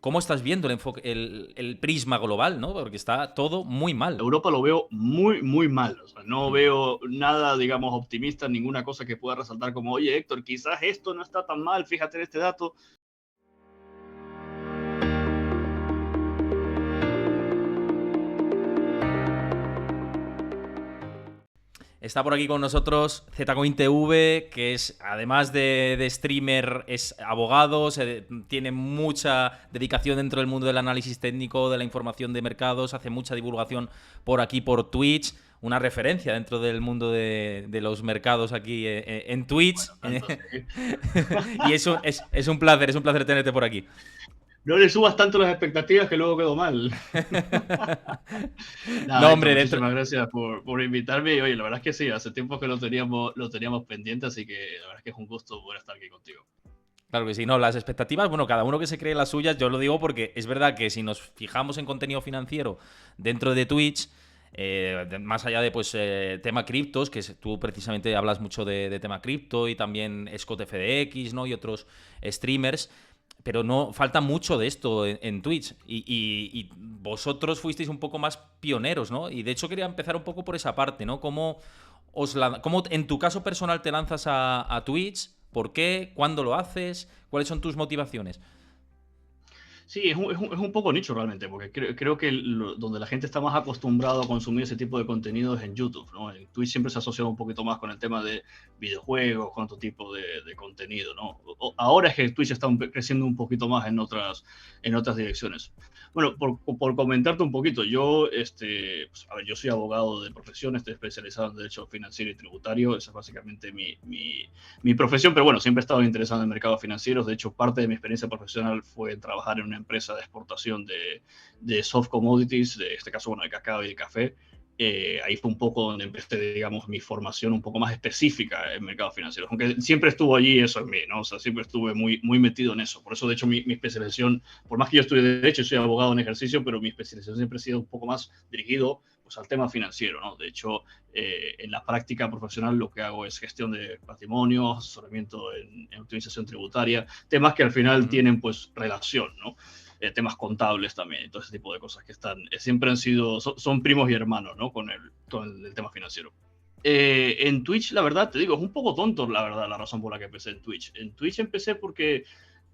¿cómo estás viendo el prisma global, ¿no? Porque está todo muy mal. Europa lo veo muy, muy mal. O sea, no Mm. veo nada, digamos, optimista, ninguna cosa que pueda resaltar como, oye, Héctor, quizás esto no está tan mal, fíjate en este dato. Está por aquí con nosotros Zcoin TV, que es, además de streamer, es abogado, tiene mucha dedicación dentro del mundo del análisis técnico, de la información de mercados, hace mucha divulgación por aquí, por Twitch, una referencia dentro del mundo de los mercados aquí en Twitch. Bueno, tanto así. Y es un placer tenerte por aquí. No le subas tanto las expectativas que luego quedo mal. No, Nada, Héctor, hombre, dentro, muchísimas gracias por invitarme. Y oye, la verdad es que sí, hace tiempo que lo teníamos pendiente, así que la verdad es que es un gusto poder estar aquí contigo. Claro que sí, no, las expectativas, bueno, cada uno que se cree las suyas, yo lo digo porque es verdad que si nos fijamos en contenido financiero dentro de Twitch, más allá de pues tema criptos, que tú precisamente hablas mucho de tema cripto y también Scott FDX, ¿no? Y otros streamers, pero no falta mucho de esto en Twitch y vosotros fuisteis un poco más pioneros, ¿no? Y de hecho quería empezar un poco por esa parte, ¿no? ¿Cómo en tu caso personal te lanzas a Twitch? ¿Por qué? ¿Cuándo lo haces? ¿Cuáles son tus motivaciones? Sí, es un poco nicho realmente, porque creo que donde la gente está más acostumbrado a consumir ese tipo de contenido es en YouTube, ¿no? En Twitch siempre se asocia un poquito más con el tema de videojuegos, con otro tipo de contenido, ¿no? Ahora es que Twitch está creciendo un poquito más en otras direcciones. Bueno, por comentarte un poquito, yo, pues, a ver, yo soy abogado de profesión, estoy especializado en Derecho Financiero y Tributario, esa es básicamente mi profesión, pero bueno, siempre he estado interesado en mercados financieros. De hecho, parte de mi experiencia profesional fue trabajar en una empresa de exportación de soft commodities, de este caso, bueno, de cacao y de café. Ahí fue un poco donde empecé, digamos, mi formación un poco más específica en mercados financieros, aunque siempre estuvo allí eso en mí, ¿no? O sea, siempre estuve muy, muy metido en eso. Por eso, de hecho, mi especialización, por más que yo estudie Derecho y soy abogado en ejercicio, pero mi especialización siempre ha sido un poco más dirigido pues, al tema financiero, ¿no? De hecho, en la práctica profesional lo que hago es gestión de patrimonio, asesoramiento en optimización tributaria, temas que al final Ujú. tienen pues relación, ¿no? Temas contables también, todo ese tipo de cosas que siempre han sido, son primos y hermanos, ¿no? Con el tema financiero. En Twitch, la verdad, te digo, es un poco tonto, la verdad, la razón por la que empecé en Twitch. En Twitch empecé porque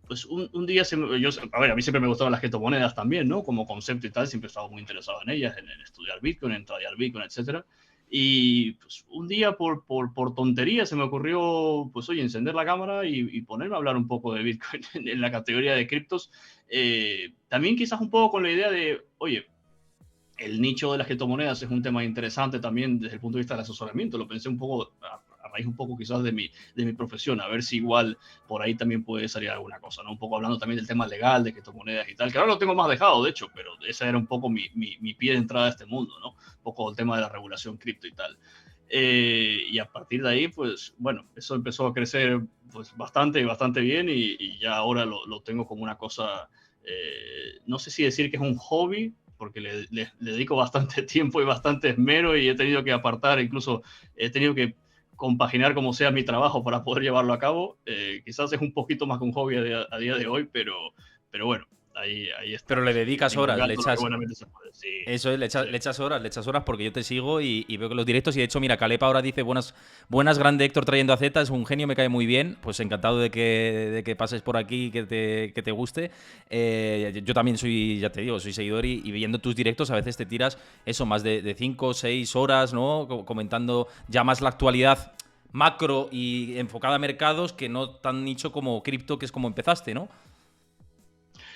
pues un día, a ver, a mí siempre me gustaban las criptomonedas también, ¿no? Como concepto y tal, siempre he estado muy interesado en ellas, en estudiar Bitcoin, en tradear Bitcoin, etcétera. Y pues un día por tontería se me ocurrió, pues oye, encender la cámara y ponerme a hablar un poco de Bitcoin en la categoría de criptos. También quizás un poco con la idea de, oye, el nicho de las criptomonedas es un tema interesante también desde el punto de vista del asesoramiento. Lo pensé un poco, a raíz un poco quizás de mi profesión, a ver si igual por ahí también puede salir alguna cosa, ¿no? Un poco hablando también del tema legal de criptomonedas y tal, que ahora lo tengo más dejado, de hecho, pero ese era un poco mi pie de entrada a este mundo, ¿no? Un poco el tema de la regulación cripto y tal. Y a partir de ahí, pues bueno, eso empezó a crecer pues bastante, bastante bien y ya ahora lo tengo como una cosa, no sé si decir que es un hobby, porque le dedico bastante tiempo y bastante esmero y he tenido que apartar, incluso he tenido que compaginar como sea mi trabajo para poder llevarlo a cabo. Quizás es un poquito más que un hobby a día de hoy, pero bueno, ahí Pero le estamos, dedicas horas, le divulgando lo que echas, buenamente se puede. Sí, eso es, sí. le echas horas porque yo te sigo y veo que los directos. Y de hecho, mira, Caleb ahora dice buenas, grande Héctor trayendo a Z, es un genio, me cae muy bien. Pues encantado de que pases por aquí y que te guste. Yo también soy, ya te digo, soy seguidor y viendo tus directos a veces te tiras eso, más de 5 o 6 horas, ¿no? Comentando ya más la actualidad macro y enfocada a mercados que no tan nicho como cripto, que es como empezaste, ¿no?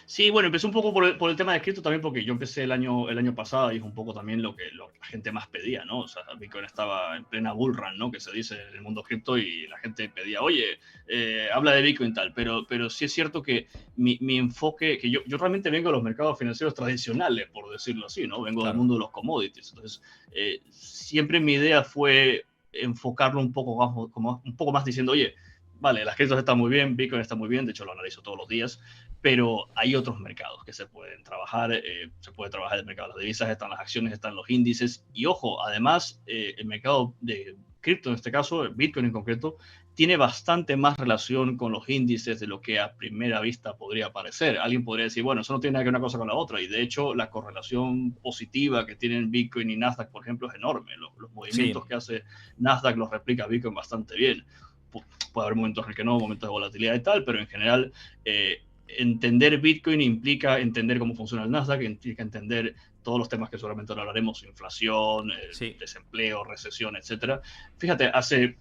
Sí, bueno, empecé un poco por el tema de cripto también porque yo empecé el año pasado y es un poco también lo que la gente más pedía, ¿no? O sea, Bitcoin estaba en plena bull run, ¿no? Que se dice en el mundo cripto y la gente pedía, oye, habla de Bitcoin tal, pero sí es cierto que mi enfoque, que yo realmente vengo de los mercados financieros tradicionales, por decirlo así, ¿no? Vengo del Claro. mundo de los commodities. Entonces, siempre mi idea fue enfocarlo un poco más diciendo, oye, vale, las criptos están muy bien, Bitcoin está muy bien, de hecho lo analizo todos los días, pero hay otros mercados que se pueden trabajar. Se puede trabajar el mercado de las divisas, están las acciones, están los índices. Y ojo, además, el mercado de cripto, en este caso, Bitcoin en concreto, tiene bastante más relación con los índices de lo que a primera vista podría parecer. Alguien podría decir, bueno, eso no tiene nada que ver una cosa con la otra, y de hecho la correlación positiva que tienen Bitcoin y Nasdaq, por ejemplo, es enorme. Los movimientos Sí, que hace Nasdaq los replica Bitcoin bastante bien. Puede haber momentos en el que no, momentos de volatilidad y tal, pero en general entender Bitcoin implica entender cómo funciona el Nasdaq, implica entender todos los temas que seguramente ahora hablaremos: inflación, sí. desempleo, recesión, etcétera. Fíjate, hace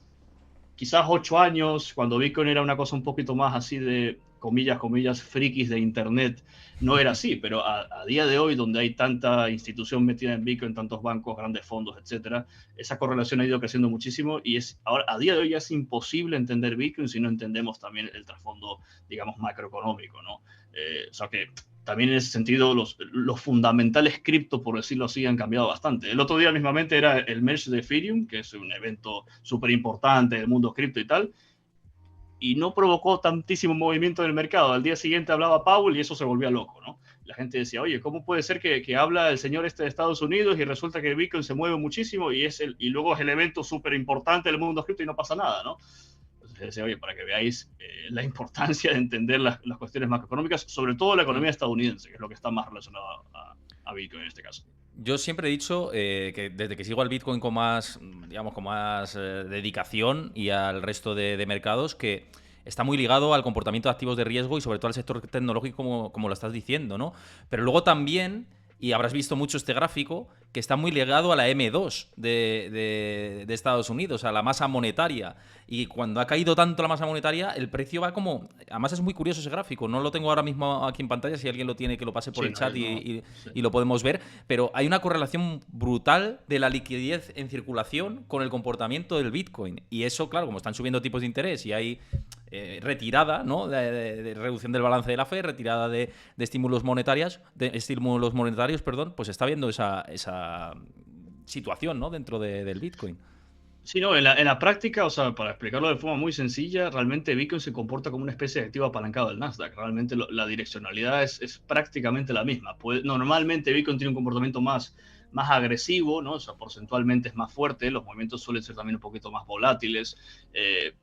quizás 8 años, cuando Bitcoin era una cosa un poquito más así de, comillas, comillas, frikis de Internet, no era así, pero a día de hoy, donde hay tanta institución metida en Bitcoin, tantos bancos, grandes fondos, etcétera, esa correlación ha ido creciendo muchísimo, y ahora, a día de hoy, ya es imposible entender Bitcoin si no entendemos también el trasfondo, digamos, macroeconómico, ¿no? O sea que también en ese sentido los fundamentales cripto, por decirlo así, han cambiado bastante. El otro día mismamente era el merge de Ethereum, que es un evento súper importante del mundo cripto y tal, y no provocó tantísimo movimiento en el mercado. Al día siguiente hablaba Powell y eso se volvía loco, ¿no? La gente decía, oye, ¿cómo puede ser que habla el señor este de Estados Unidos y resulta que el Bitcoin se mueve muchísimo y luego es el evento súper importante del mundo cripto y no pasa nada, ¿no? Entonces decía, oye, para que veáis la importancia de entender las cuestiones macroeconómicas, sobre todo la Mm. economía estadounidense, que es lo que está más relacionado a Bitcoin en este caso. Yo siempre he dicho que desde que sigo al Bitcoin con más, digamos, con más dedicación y al resto de mercados, que está muy ligado al comportamiento de activos de riesgo y sobre todo al sector tecnológico, como lo estás diciendo, ¿no? Pero luego también, y habrás visto mucho este gráfico, que está muy ligado a la M2 de Estados Unidos, a la masa monetaria. Y cuando ha caído tanto la masa monetaria, el precio va como... Además es muy curioso ese gráfico, no lo tengo ahora mismo aquí en pantalla, si alguien lo tiene que lo pase por Sí, el chat no, sí. y lo podemos ver, pero hay una correlación brutal de la liquidez en circulación con el comportamiento del Bitcoin. Y eso, claro, como están subiendo tipos de interés y hay retirada, ¿no? De reducción del balance de la fe, retirada de estímulos monetarios, perdón, pues está viendo esa situación, ¿no? Dentro del Bitcoin. Sí, no, en la práctica, o sea, para explicarlo de forma muy sencilla, realmente Bitcoin se comporta como una especie de activo apalancado del Nasdaq. Realmente la direccionalidad es prácticamente la misma. Normalmente Bitcoin tiene un comportamiento más agresivo, ¿no? O sea, porcentualmente es más fuerte, los movimientos suelen ser también un poquito más volátiles,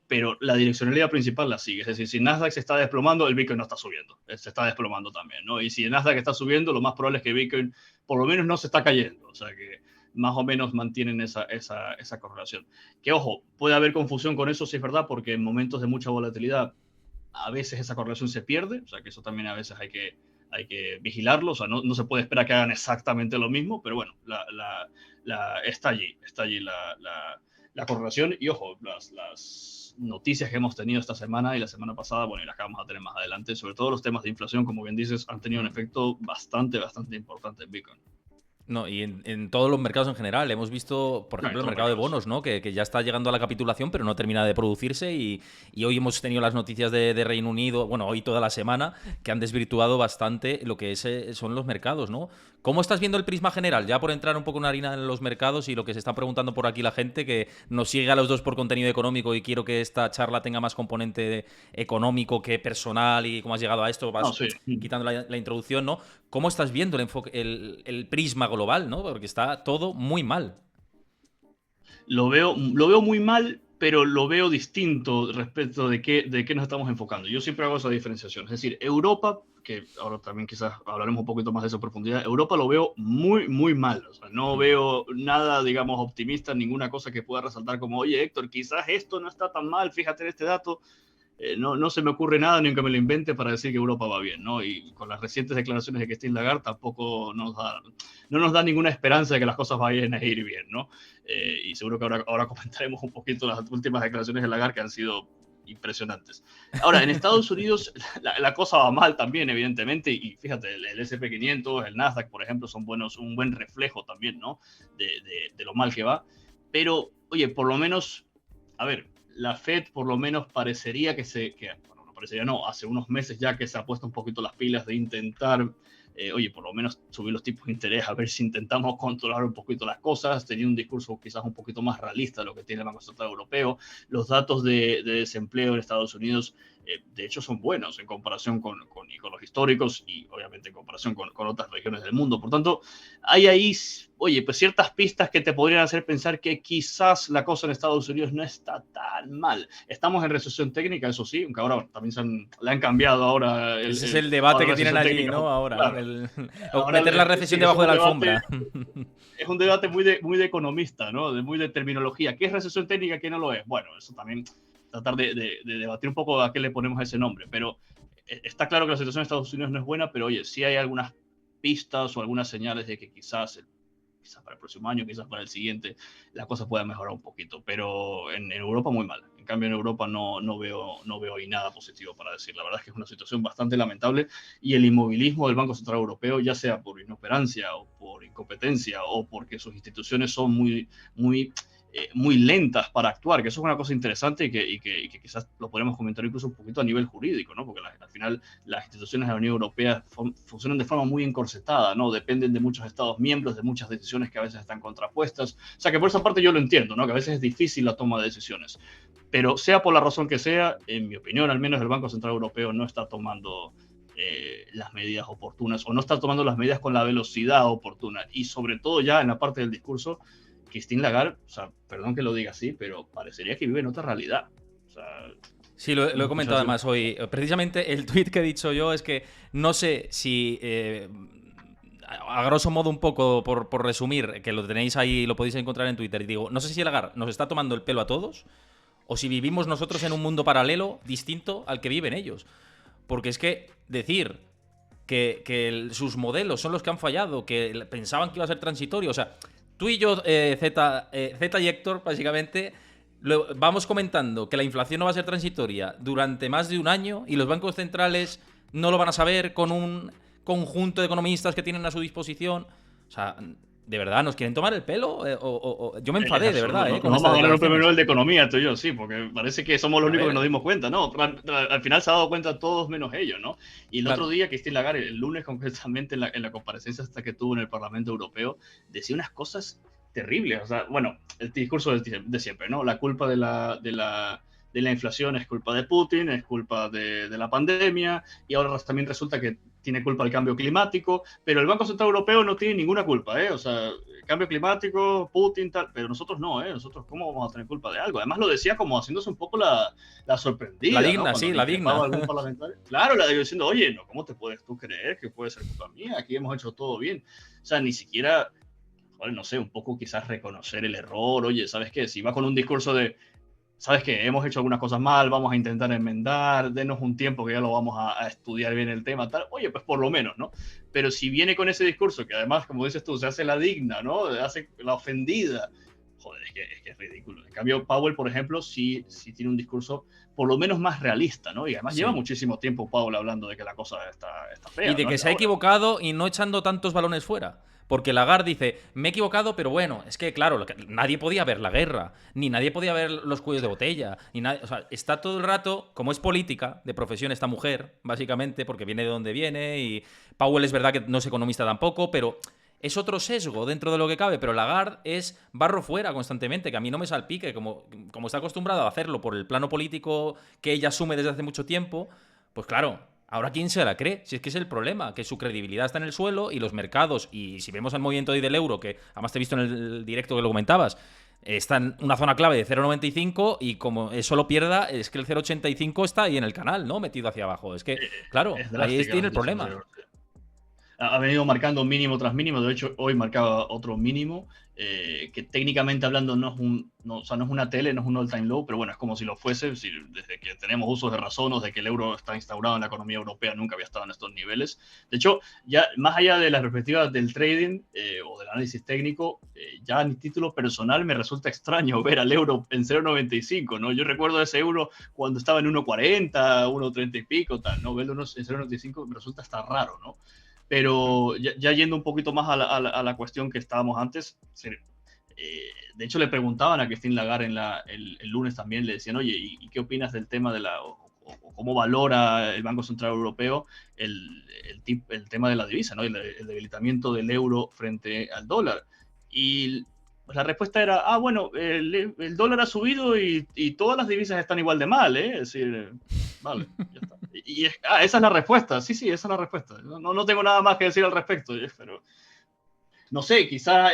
pero la direccionalidad principal la sigue. Es decir, si Nasdaq se está desplomando, el Bitcoin no está subiendo, se está desplomando también, ¿no? Y si el Nasdaq está subiendo, lo más probable es que Bitcoin por lo menos no se está cayendo. O sea que más o menos mantienen esa correlación. Que ojo, puede haber confusión con eso, sí es verdad, porque en momentos de mucha volatilidad a veces esa correlación se pierde, o sea que eso también a veces hay que vigilarlo, o sea, no se puede esperar que hagan exactamente lo mismo, pero bueno, está allí la correlación. Y ojo, las noticias que hemos tenido esta semana y la semana pasada, bueno, y las que vamos a tener más adelante, sobre todo los temas de inflación, como bien dices, han tenido un Mm. efecto bastante importante en Bitcoin. No, y en todos los mercados en general. Hemos visto, por No, en ejemplo, el todos los mercado de mercados. bonos, ¿no? Que ya está llegando a la capitulación, pero no termina de producirse. Y hoy hemos tenido las noticias de Reino Unido, bueno, hoy toda la semana, que han desvirtuado bastante lo que son los mercados, ¿no? ¿Cómo estás viendo el prisma general? Ya por entrar un poco en harina en los mercados y lo que se está preguntando por aquí la gente, que nos sigue a los dos por contenido económico y quiero que esta charla tenga más componente económico que personal y cómo has llegado a esto, No, vas sí. quitando la introducción, ¿no? ¿Cómo estás viendo el prisma global, ¿no? Porque está todo muy mal. Lo veo muy mal, pero lo veo distinto respecto de qué nos estamos enfocando. Yo siempre hago esa diferenciación. Es decir, Europa, que ahora también quizás hablaremos un poquito más de esa profundidad, Europa lo veo muy, muy mal. O sea, no Mm. veo nada, digamos, optimista, ninguna cosa que pueda resaltar como, oye, Héctor, quizás esto no está tan mal, fíjate en este dato. No se me ocurre nada, ni aunque me lo invente, para decir que Europa va bien, ¿no? Y con las recientes declaraciones de Christine Lagarde tampoco no nos da ninguna esperanza de que las cosas vayan a ir bien, ¿no? Y seguro que ahora comentaremos un poquito las últimas declaraciones de Lagarde, que han sido impresionantes. Ahora, en Estados Unidos la cosa va mal también, evidentemente, y fíjate, el S&P 500, el Nasdaq, por ejemplo, son un buen reflejo también, ¿no? De lo mal que va. Pero, oye, por lo menos, a ver, la Fed por lo menos parecería bueno, no parecería, no, hace unos meses ya que se ha puesto un poquito las pilas de intentar, oye, por lo menos subir los tipos de interés, a ver si intentamos controlar un poquito las cosas. Tenía un discurso quizás un poquito más realista de lo que tiene el Banco Central Europeo. Los datos de desempleo en Estados Unidos de hecho son buenos en comparación y con los históricos y obviamente en comparación con otras regiones del mundo. Por tanto, hay ahí, oye, pues ciertas pistas que te podrían hacer pensar que quizás la cosa en Estados Unidos no está tan mal. Estamos en recesión técnica, eso sí, aunque ahora también le han cambiado ahora Ese es el debate ahora que tienen recesión allí, técnica. ¿no? Ahora, Claro, o ahora meter la sí, recesión eso debajo de la alfombra. es un debate muy de economista, ¿no? Muy de terminología. ¿Qué es recesión técnica? ¿Qué no lo es? Bueno, eso también tratar de debatir un poco a qué le ponemos ese nombre, pero está claro que la situación en Estados Unidos no es buena, pero oye, sí hay algunas pistas o algunas señales de que quizás para el próximo año, quizás para el siguiente, la cosa pueda mejorar un poquito, pero en Europa muy mal. En cambio, en Europa no veo ahí nada positivo para decir. La verdad es que es una situación bastante lamentable y el inmovilismo del Banco Central Europeo, ya sea por inoperancia o por incompetencia o porque sus instituciones son muy lentas para actuar, que eso es una cosa interesante y que quizás lo podemos comentar incluso un poquito a nivel jurídico, ¿no? Porque al final las instituciones de la Unión Europea funcionan de forma muy encorsetada, ¿no? Dependen de muchos Estados miembros, de muchas decisiones que a veces están contrapuestas. O sea que por esa parte yo lo entiendo, ¿no? Que a veces es difícil la toma de decisiones. Pero sea por la razón que sea, en mi opinión, al menos el Banco Central Europeo no está tomando las medidas oportunas o no está tomando las medidas con la velocidad oportuna. Y sobre todo ya en la parte del discurso, Christine Lagarde, o sea, perdón que lo diga así, pero parecería que vive en otra realidad. O sea, Sí, lo he comentado además hoy. Precisamente el tuit que he dicho yo es que no sé si, a grosso modo un poco, por resumir, que lo tenéis ahí, lo podéis encontrar en Twitter, y digo, no sé si Lagarde nos está tomando el pelo a todos o si vivimos nosotros en un mundo paralelo distinto al que viven ellos. Porque es que decir sus modelos son los que han fallado, que pensaban que iba a ser transitorio, o sea, tú y yo, Z y Héctor, básicamente, vamos comentando que la inflación no va a ser transitoria durante más de un año y los bancos centrales no lo van a saber con un conjunto de economistas que tienen a su disposición. O sea, ¿de verdad nos quieren tomar el pelo? Yo me enfadé, de verdad, nos con vamos estas a ganar un premio declaraciones. Nobel de Economía, tú y yo, sí, porque parece que somos los A únicos que nos ver, dimos cuenta, ¿no? Al final se ha dado cuenta todos menos ellos, ¿no? Y el otro claro. día, Christine Lagarde, el lunes concretamente, en la comparecencia hasta que tuvo en el Parlamento Europeo, decía unas cosas terribles. O sea, bueno, el discurso de siempre, ¿no? La culpa de la inflación es culpa de Putin, es culpa de la pandemia, y ahora también resulta que tiene culpa el cambio climático, pero el Banco Central Europeo no tiene ninguna culpa, ¿eh? O sea, cambio climático, Putin, tal, pero nosotros no, ¿eh? Nosotros, ¿cómo vamos a tener culpa de algo? Además, lo decía como haciéndose un poco la La sorprendida, ¿no? digna, Cuando sí, le la increpaba digna. a algún parlamentario. Claro, la digo diciendo, oye, no, ¿cómo te puedes tú creer que puede ser culpa mía? Aquí hemos hecho todo bien. O sea, ni siquiera, joder, no sé, un poco quizás reconocer el error. Oye, ¿sabes qué? Si va con un discurso de, ¿sabes qué? Hemos hecho algunas cosas mal, vamos a intentar enmendar, denos un tiempo que ya lo vamos a estudiar bien el tema, tal. Oye, pues por lo menos, ¿no? Pero si viene con ese discurso, que además, como dices tú, se hace la digna, ¿no? Hace la ofendida. Joder, es que es ridículo. En cambio, Powell, por ejemplo, sí tiene un discurso por lo menos más realista, ¿no? Y además lleva Sí. muchísimo tiempo Powell hablando de que la cosa está Y fea, de ¿no? que Es se ha ahora. equivocado y no echando tantos balones fuera. Porque Lagarde dice, me he equivocado, pero bueno, es que claro, nadie podía ver la guerra, ni nadie podía ver los cuellos de botella, ni nadie, o sea, está todo el rato, como es política, de profesión esta mujer, básicamente, porque viene de donde viene, y Powell es verdad que no es economista tampoco, pero es otro sesgo dentro de lo que cabe, pero Lagarde es barro fuera constantemente, que a mí no me salpique, como está acostumbrado a hacerlo por el plano político que ella asume desde hace mucho tiempo, pues claro, ahora quién se la cree, si es que es el problema, que su credibilidad está en el suelo y los mercados, y si vemos el movimiento hoy del euro, que además te he visto en el directo que lo comentabas, está en una zona clave de 0,95 y como eso lo pierda, es que el 0,85 está ahí en el canal, ¿no? Metido hacia abajo. Es que, claro, Es ahí drástica la tiene el situación problema. del ha venido marcando mínimo tras mínimo. De hecho, hoy marcaba otro mínimo, que técnicamente hablando o sea, no es una tele, no es un all-time low, pero bueno, es como si lo fuese. Desde que tenemos usos de razón o de que el euro está instaurado en la economía europea, nunca había estado en estos niveles. De hecho, ya más allá de las perspectivas del trading o del análisis técnico, ya en título personal me resulta extraño ver al euro en 0,95, ¿no? Yo recuerdo ese euro cuando estaba en 1,40, 1,30 y pico, tal, ¿no? Verlo en 0,95 me resulta hasta raro, ¿no? Pero ya yendo un poquito más a la cuestión que estábamos antes, de hecho le preguntaban a Christine Lagarde el lunes también, le decían, oye, ¿y qué opinas del tema o cómo valora el Banco Central Europeo el tema de la divisa, ¿no? El debilitamiento del euro frente al dólar? Y pues la respuesta era, bueno, el dólar ha subido y todas las divisas están igual de mal, ¿eh? Es decir, Vale, ya está. Esa es la respuesta. Sí, esa es la respuesta. No tengo nada más que decir al respecto, pero no sé, quizás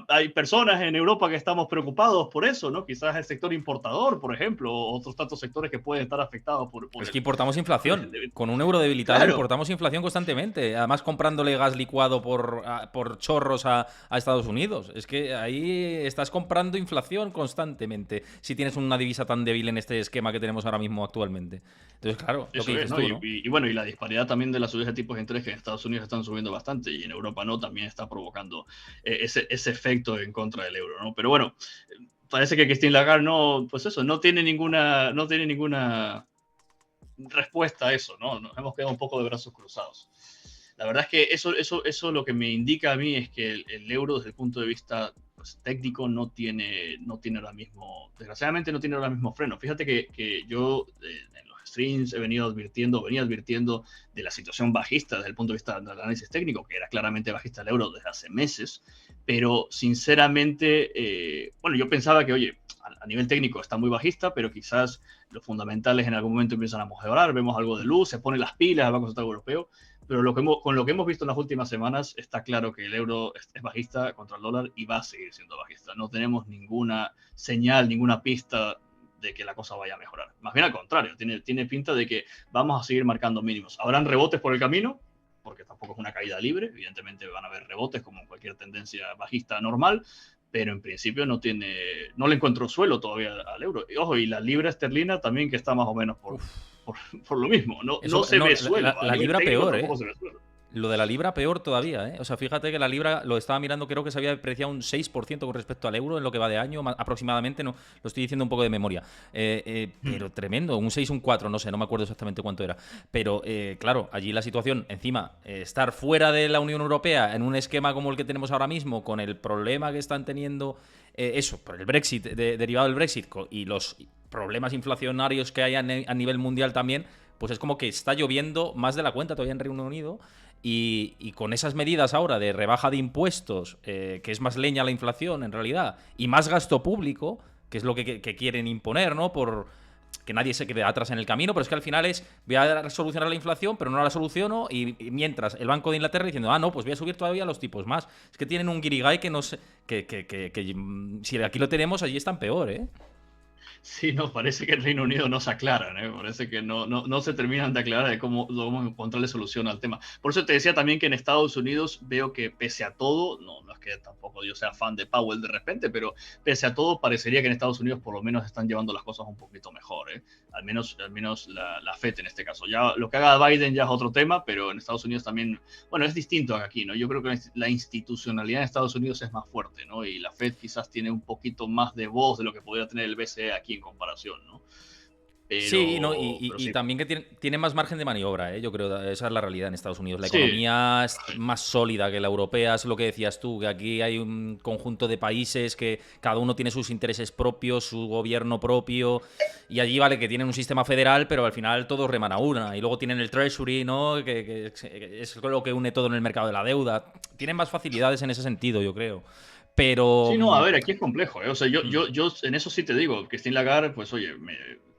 hay personas en Europa que estamos preocupados por eso, ¿no? Quizás el sector importador, por ejemplo, o otros tantos sectores que pueden estar afectados por Es que importamos inflación. Con un euro debilitado Claro, importamos inflación constantemente. Además, comprándole gas licuado por chorros a Estados Unidos. Es que ahí estás comprando inflación constantemente si tienes una divisa tan débil en este esquema que tenemos ahora mismo actualmente. Entonces, claro, lo que eso es, dices ¿no? tú, ¿no? Bueno, y la disparidad también de las subidas de tipos de interés que en Estados Unidos están subiendo bastante y en Europa no, también está provocando ese efecto en contra del euro, ¿no? Pero bueno, parece que Christine Lagarde no, pues eso, no tiene ninguna respuesta a eso, ¿no? Nos hemos quedado un poco de brazos cruzados. La verdad es que eso lo que me indica a mí es que el euro desde el punto de vista pues, técnico no tiene ahora mismo, desgraciadamente no tiene ahora mismo freno. Fíjate que yo en los streams venía advirtiendo de la situación bajista desde el punto de vista del análisis técnico, que era claramente bajista el euro desde hace meses, pero sinceramente, bueno, yo pensaba que, oye, a nivel técnico está muy bajista, pero quizás los fundamentales en algún momento empiezan a mejorar, vemos algo de luz, se pone las pilas al Banco Central Europeo, pero con lo que hemos visto en las últimas semanas está claro que el euro es bajista contra el dólar y va a seguir siendo bajista. No tenemos ninguna señal, ninguna pista de que la cosa vaya a mejorar. Más bien al contrario, tiene pinta de que vamos a seguir marcando mínimos. ¿Habrán rebotes por el camino? Porque tampoco es una caída libre, evidentemente van a haber rebotes como en cualquier tendencia bajista normal, pero en principio no le encuentro suelo todavía al euro. Y, ojo, y la libra esterlina también que está más o menos por lo mismo. No se ve suelo. La libra peor, ¿eh? Tampoco se ve suelo. Lo de la libra peor todavía, ¿eh? O sea, fíjate que la libra lo estaba mirando, creo que se había depreciado un 6% con respecto al euro en lo que va de año, aproximadamente, no, lo estoy diciendo un poco de memoria. Pero tremendo, un 6, un 4, no sé, no me acuerdo exactamente cuánto era. Pero claro, allí la situación, encima, estar fuera de la Unión Europea en un esquema como el que tenemos ahora mismo, con el problema que están teniendo, por el Brexit, derivado del Brexit, y los problemas inflacionarios que hay a nivel mundial también, pues es como que está lloviendo más de la cuenta todavía en Reino Unido. Y con esas medidas ahora de rebaja de impuestos, que es más leña a la inflación en realidad, y más gasto público, que es lo que quieren imponer, ¿no? Por que nadie se quede atrás en el camino, pero es que al final voy a solucionar la inflación, pero no la soluciono, y mientras el Banco de Inglaterra diciendo, no, pues voy a subir todavía los tipos más. Es que tienen un guirigay que no sé, que si aquí lo tenemos, allí están peor, ¿eh? Sí, no, parece que el Reino Unido no se aclaran, ¿eh? Parece que no se terminan de aclarar de cómo encontrarle solución al tema. Por eso te decía también que en Estados Unidos veo que pese a todo, no es que tampoco yo sea fan de Powell de repente, pero pese a todo parecería que en Estados Unidos por lo menos están llevando las cosas un poquito mejor, ¿eh? Al menos la FED en este caso. Ya lo que haga Biden ya es otro tema, pero en Estados Unidos también, bueno, es distinto aquí, ¿no? Yo creo que la institucionalidad en Estados Unidos es más fuerte, ¿no? Y la FED quizás tiene un poquito más de voz de lo que podría tener el BCE aquí en comparación, ¿no? Sí, no, Pero y sí. también que tiene más margen de maniobra, ¿eh? Yo creo que esa es la realidad en Estados Unidos. La Sí, economía es más sólida que la europea, es lo que decías tú, que aquí hay un conjunto de países que cada uno tiene sus intereses propios, su gobierno propio, y allí vale que tienen un sistema federal, pero al final todos reman a una. Y luego tienen el Treasury, ¿no? Que es lo que une todo en el mercado de la deuda. Tienen más facilidades en ese sentido, yo creo. Pero... sí, no, a ver, aquí es complejo, ¿eh? O sea, mm, yo en eso sí te digo, Christine Lagarde, pues oye,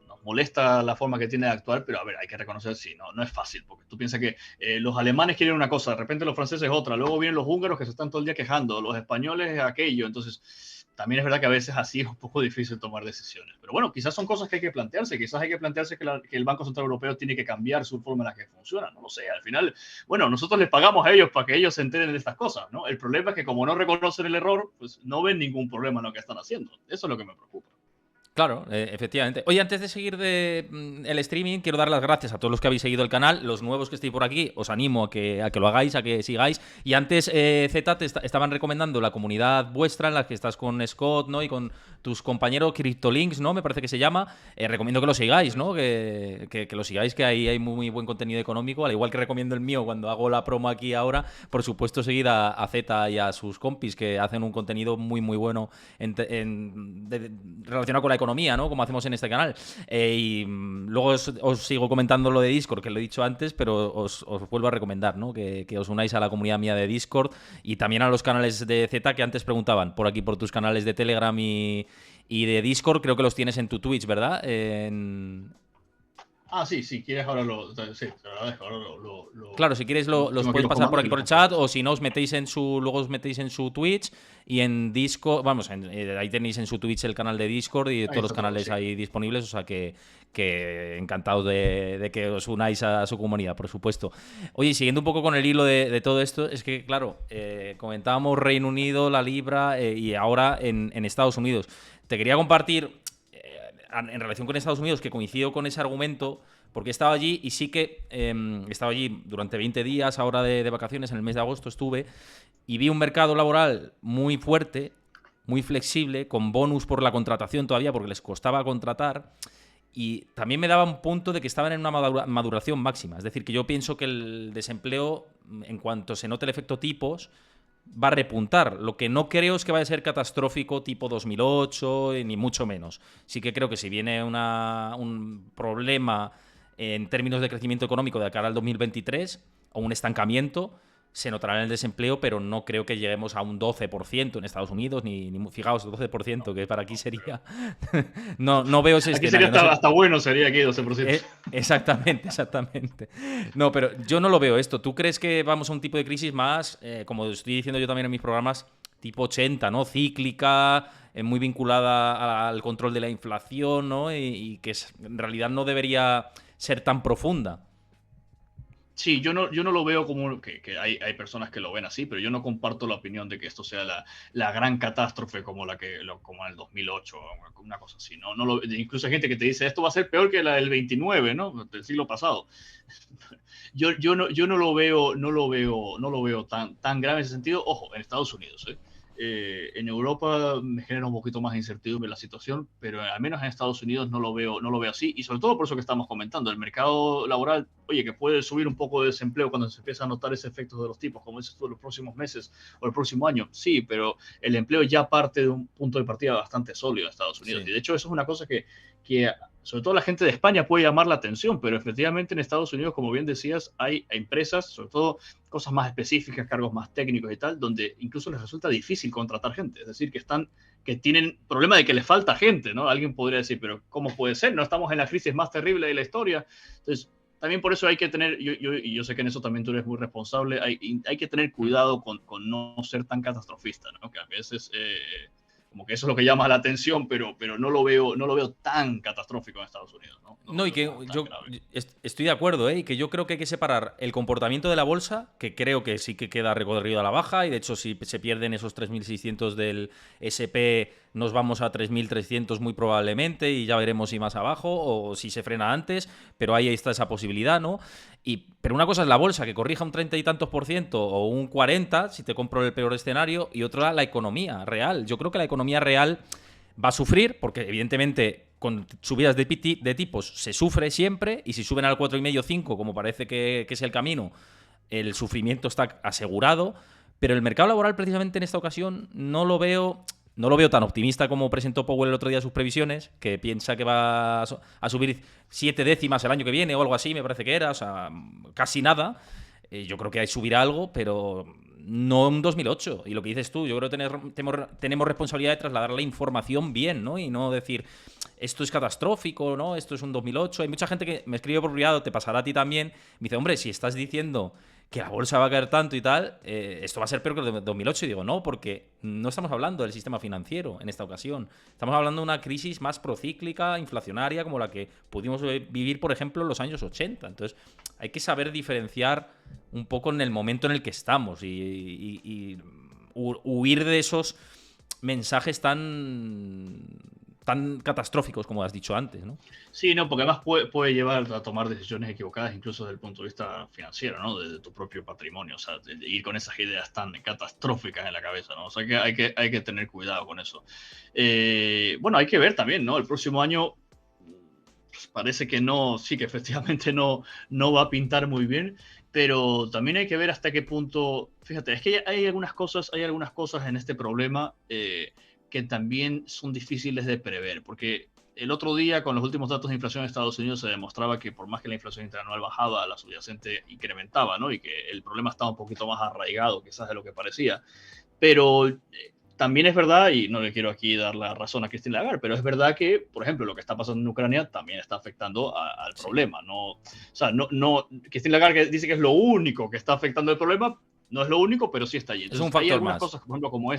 nos molesta la forma que tiene de actuar, pero a ver, hay que reconocer, sí, no es fácil, porque tú piensas que los alemanes quieren una cosa, de repente los franceses otra, luego vienen los húngaros que se están todo el día quejando, los españoles aquello, entonces también es verdad que a veces así es un poco difícil tomar decisiones. Pero bueno, quizás son cosas que hay que plantearse, quizás hay que plantearse que el Banco Central Europeo tiene que cambiar su forma en la que funciona, no lo sé, al final, bueno, nosotros les pagamos a ellos para que ellos se enteren de estas cosas, ¿no? El problema es que como no reconocen el error, pues no ven ningún problema en lo que están haciendo. Eso es lo que me preocupa. Claro, efectivamente. Oye, antes de seguir el streaming, quiero dar las gracias a todos los que habéis seguido el canal. Los nuevos que estéis por aquí, os animo a que lo hagáis, a que sigáis. Y antes, Z, estaban recomendando la comunidad vuestra en la que estás con Scott, ¿no? Y con tus compañeros CryptoLinks, ¿no? Me parece que se llama. Recomiendo que lo sigáis, ¿no? Que lo sigáis, que ahí hay muy buen contenido económico. Al igual que recomiendo el mío cuando hago la promo aquí ahora. Por supuesto, seguid a Z y a sus compis, que hacen un contenido muy bueno relacionado con la economía, ¿no? Como hacemos en este canal. Y luego os sigo comentando lo de Discord, que lo he dicho antes, pero os vuelvo a recomendar, ¿no? Que os unáis a la comunidad mía de Discord y también a los canales de Z que antes preguntaban, por aquí por tus canales de Telegram y de Discord, creo que los tienes en tu Twitch, ¿verdad? Ah, sí, si quieres ahora sí, te lo agradezco, ahora Claro, si quieres los tengo aquí puedes los pasar por comandos y aquí los por el comparto. chat, o si no luego os metéis en su Twitch y en Discord, vamos, ahí tenéis en su Twitch el canal de Discord y Ahí todos los está todo, canales sí. ahí disponibles, o sea que encantados de que os unáis a su comunidad, por supuesto. Oye, siguiendo un poco con el hilo de todo esto, es que, claro, comentábamos Reino Unido, la Libra y ahora en Estados Unidos. Te quería compartir, en relación con Estados Unidos, que coincido con ese argumento, porque he estado allí y sí que he estado allí durante 20 días, ahora de vacaciones, en el mes de agosto estuve, y vi un mercado laboral muy fuerte, muy flexible, con bonus por la contratación todavía, porque les costaba contratar. Y también me daba un punto de que estaban en una maduración máxima. Es decir, que yo pienso que el desempleo, en cuanto se note el efecto tipos, va a repuntar. Lo que no creo es que vaya a ser catastrófico tipo 2008, ni mucho menos. Sí que creo que si viene un problema en términos de crecimiento económico de cara al 2023 o un estancamiento, se notará en el desempleo, pero no creo que lleguemos a un 12% en Estados Unidos, fijaos, 12%, que para aquí No, pero sería... no veo ese aquí sería escenario. No sé, hasta bueno, sería aquí 12%. exactamente, exactamente. No, pero yo no lo veo esto. ¿Tú crees que vamos a un tipo de crisis más, como estoy diciendo yo también en mis programas, tipo 80, ¿no? Cíclica, muy vinculada al control de la inflación, ¿no? Y que en realidad no debería ser tan profunda. Sí, yo no lo veo como que hay personas que lo ven así, pero yo no comparto la opinión de que esto sea la gran catástrofe como como en el 2008, una cosa así. Incluso hay gente que te dice esto va a ser peor que la del 29, ¿no? Del siglo pasado. Yo no lo veo, no lo veo tan grave en ese sentido. Ojo, en Estados Unidos, ¿eh? En Europa me genera un poquito más de incertidumbre la situación, pero al menos en Estados Unidos no lo veo así, y sobre todo por eso que estamos comentando, el mercado laboral, oye, que puede subir un poco de desempleo cuando se empieza a notar ese efecto de los tipos, como dices tú, los próximos meses o el próximo año, sí, pero el empleo ya parte de un punto de partida bastante sólido en Estados Unidos, Sí. y de hecho eso es una cosa que sobre todo la gente de España puede llamar la atención, pero efectivamente en Estados Unidos, como bien decías, hay empresas, sobre todo cosas más específicas, cargos más técnicos y tal, donde incluso les resulta difícil contratar gente. Es decir, que tienen problema de que les falta gente, ¿no? Alguien podría decir, pero ¿cómo puede ser? No estamos en la crisis más terrible de la historia. Entonces, también por eso hay que tener, y yo sé que en eso también tú eres muy responsable, hay que tener cuidado con no ser tan catastrofista, ¿no? Que a veces como que eso es lo que llama la atención, pero no lo veo tan catastrófico en Estados Unidos, ¿no? No lo No, y veo que tan yo grave. estoy de acuerdo, ¿eh? Y que yo creo que hay que separar el comportamiento de la bolsa, que creo que sí que queda recorrido a la baja, y de hecho si se pierden esos 3.600 del SP, nos vamos a 3.300 muy probablemente, y ya veremos si más abajo o si se frena antes, pero ahí está esa posibilidad, ¿no? Pero una cosa es la bolsa, que corrija un 30 y tantos por ciento o un 40, si te compro el peor escenario, y otra la economía real. Yo creo que la economía real va a sufrir, porque evidentemente con subidas de tipos se sufre siempre, y si suben al 4,5-5, como parece que es el camino, el sufrimiento está asegurado. Pero el mercado laboral, precisamente en esta ocasión, no lo veo tan optimista como presentó Powell el otro día sus previsiones, que piensa que va a subir 7 décimas el año que viene o algo así, me parece que era, o sea, casi nada. Yo creo que subirá algo, pero no en 2008. Y lo que dices tú, yo creo que tenemos responsabilidad de trasladar la información bien, ¿no? Y no decir, esto es catastrófico, ¿no? Esto es un 2008. Hay mucha gente que me escribe por privado, te pasará a ti también, me dice, hombre, si estás diciendo que la bolsa va a caer tanto y tal, esto va a ser peor que el de 2008. Y digo, no, porque no estamos hablando del sistema financiero en esta ocasión. Estamos hablando de una crisis más procíclica, inflacionaria, como la que pudimos vivir, por ejemplo, en los años 80. Entonces, hay que saber diferenciar un poco en el momento en el que estamos y huir de esos mensajes tan catastróficos como has dicho antes, ¿no? Sí, no, porque además puede llevar a tomar decisiones equivocadas, incluso desde el punto de vista financiero, ¿no? De tu propio patrimonio, o sea, de ir con esas ideas tan catastróficas en la cabeza, ¿no? O sea, que hay que tener cuidado con eso. Bueno, hay que ver también, ¿no? El próximo año pues, parece que no, sí, que efectivamente no va a pintar muy bien, pero también hay que ver hasta qué punto, fíjate, es que hay algunas cosas en este problema que también son difíciles de prever, porque el otro día, con los últimos datos de inflación en Estados Unidos, se demostraba que por más que la inflación interanual bajaba, la subyacente incrementaba, ¿no? Y que el problema estaba un poquito más arraigado quizás de lo que parecía. Pero también es verdad, y no le quiero aquí dar la razón a Christine Lagarde, pero es verdad que, por ejemplo, lo que está pasando en Ucrania también está afectando al Sí. problema. No, o sea, Christine Lagarde dice que es lo único que está afectando el problema, no es lo único, pero sí está allí. Es un Entonces, hay factor algunas más. cosas, por ejemplo, como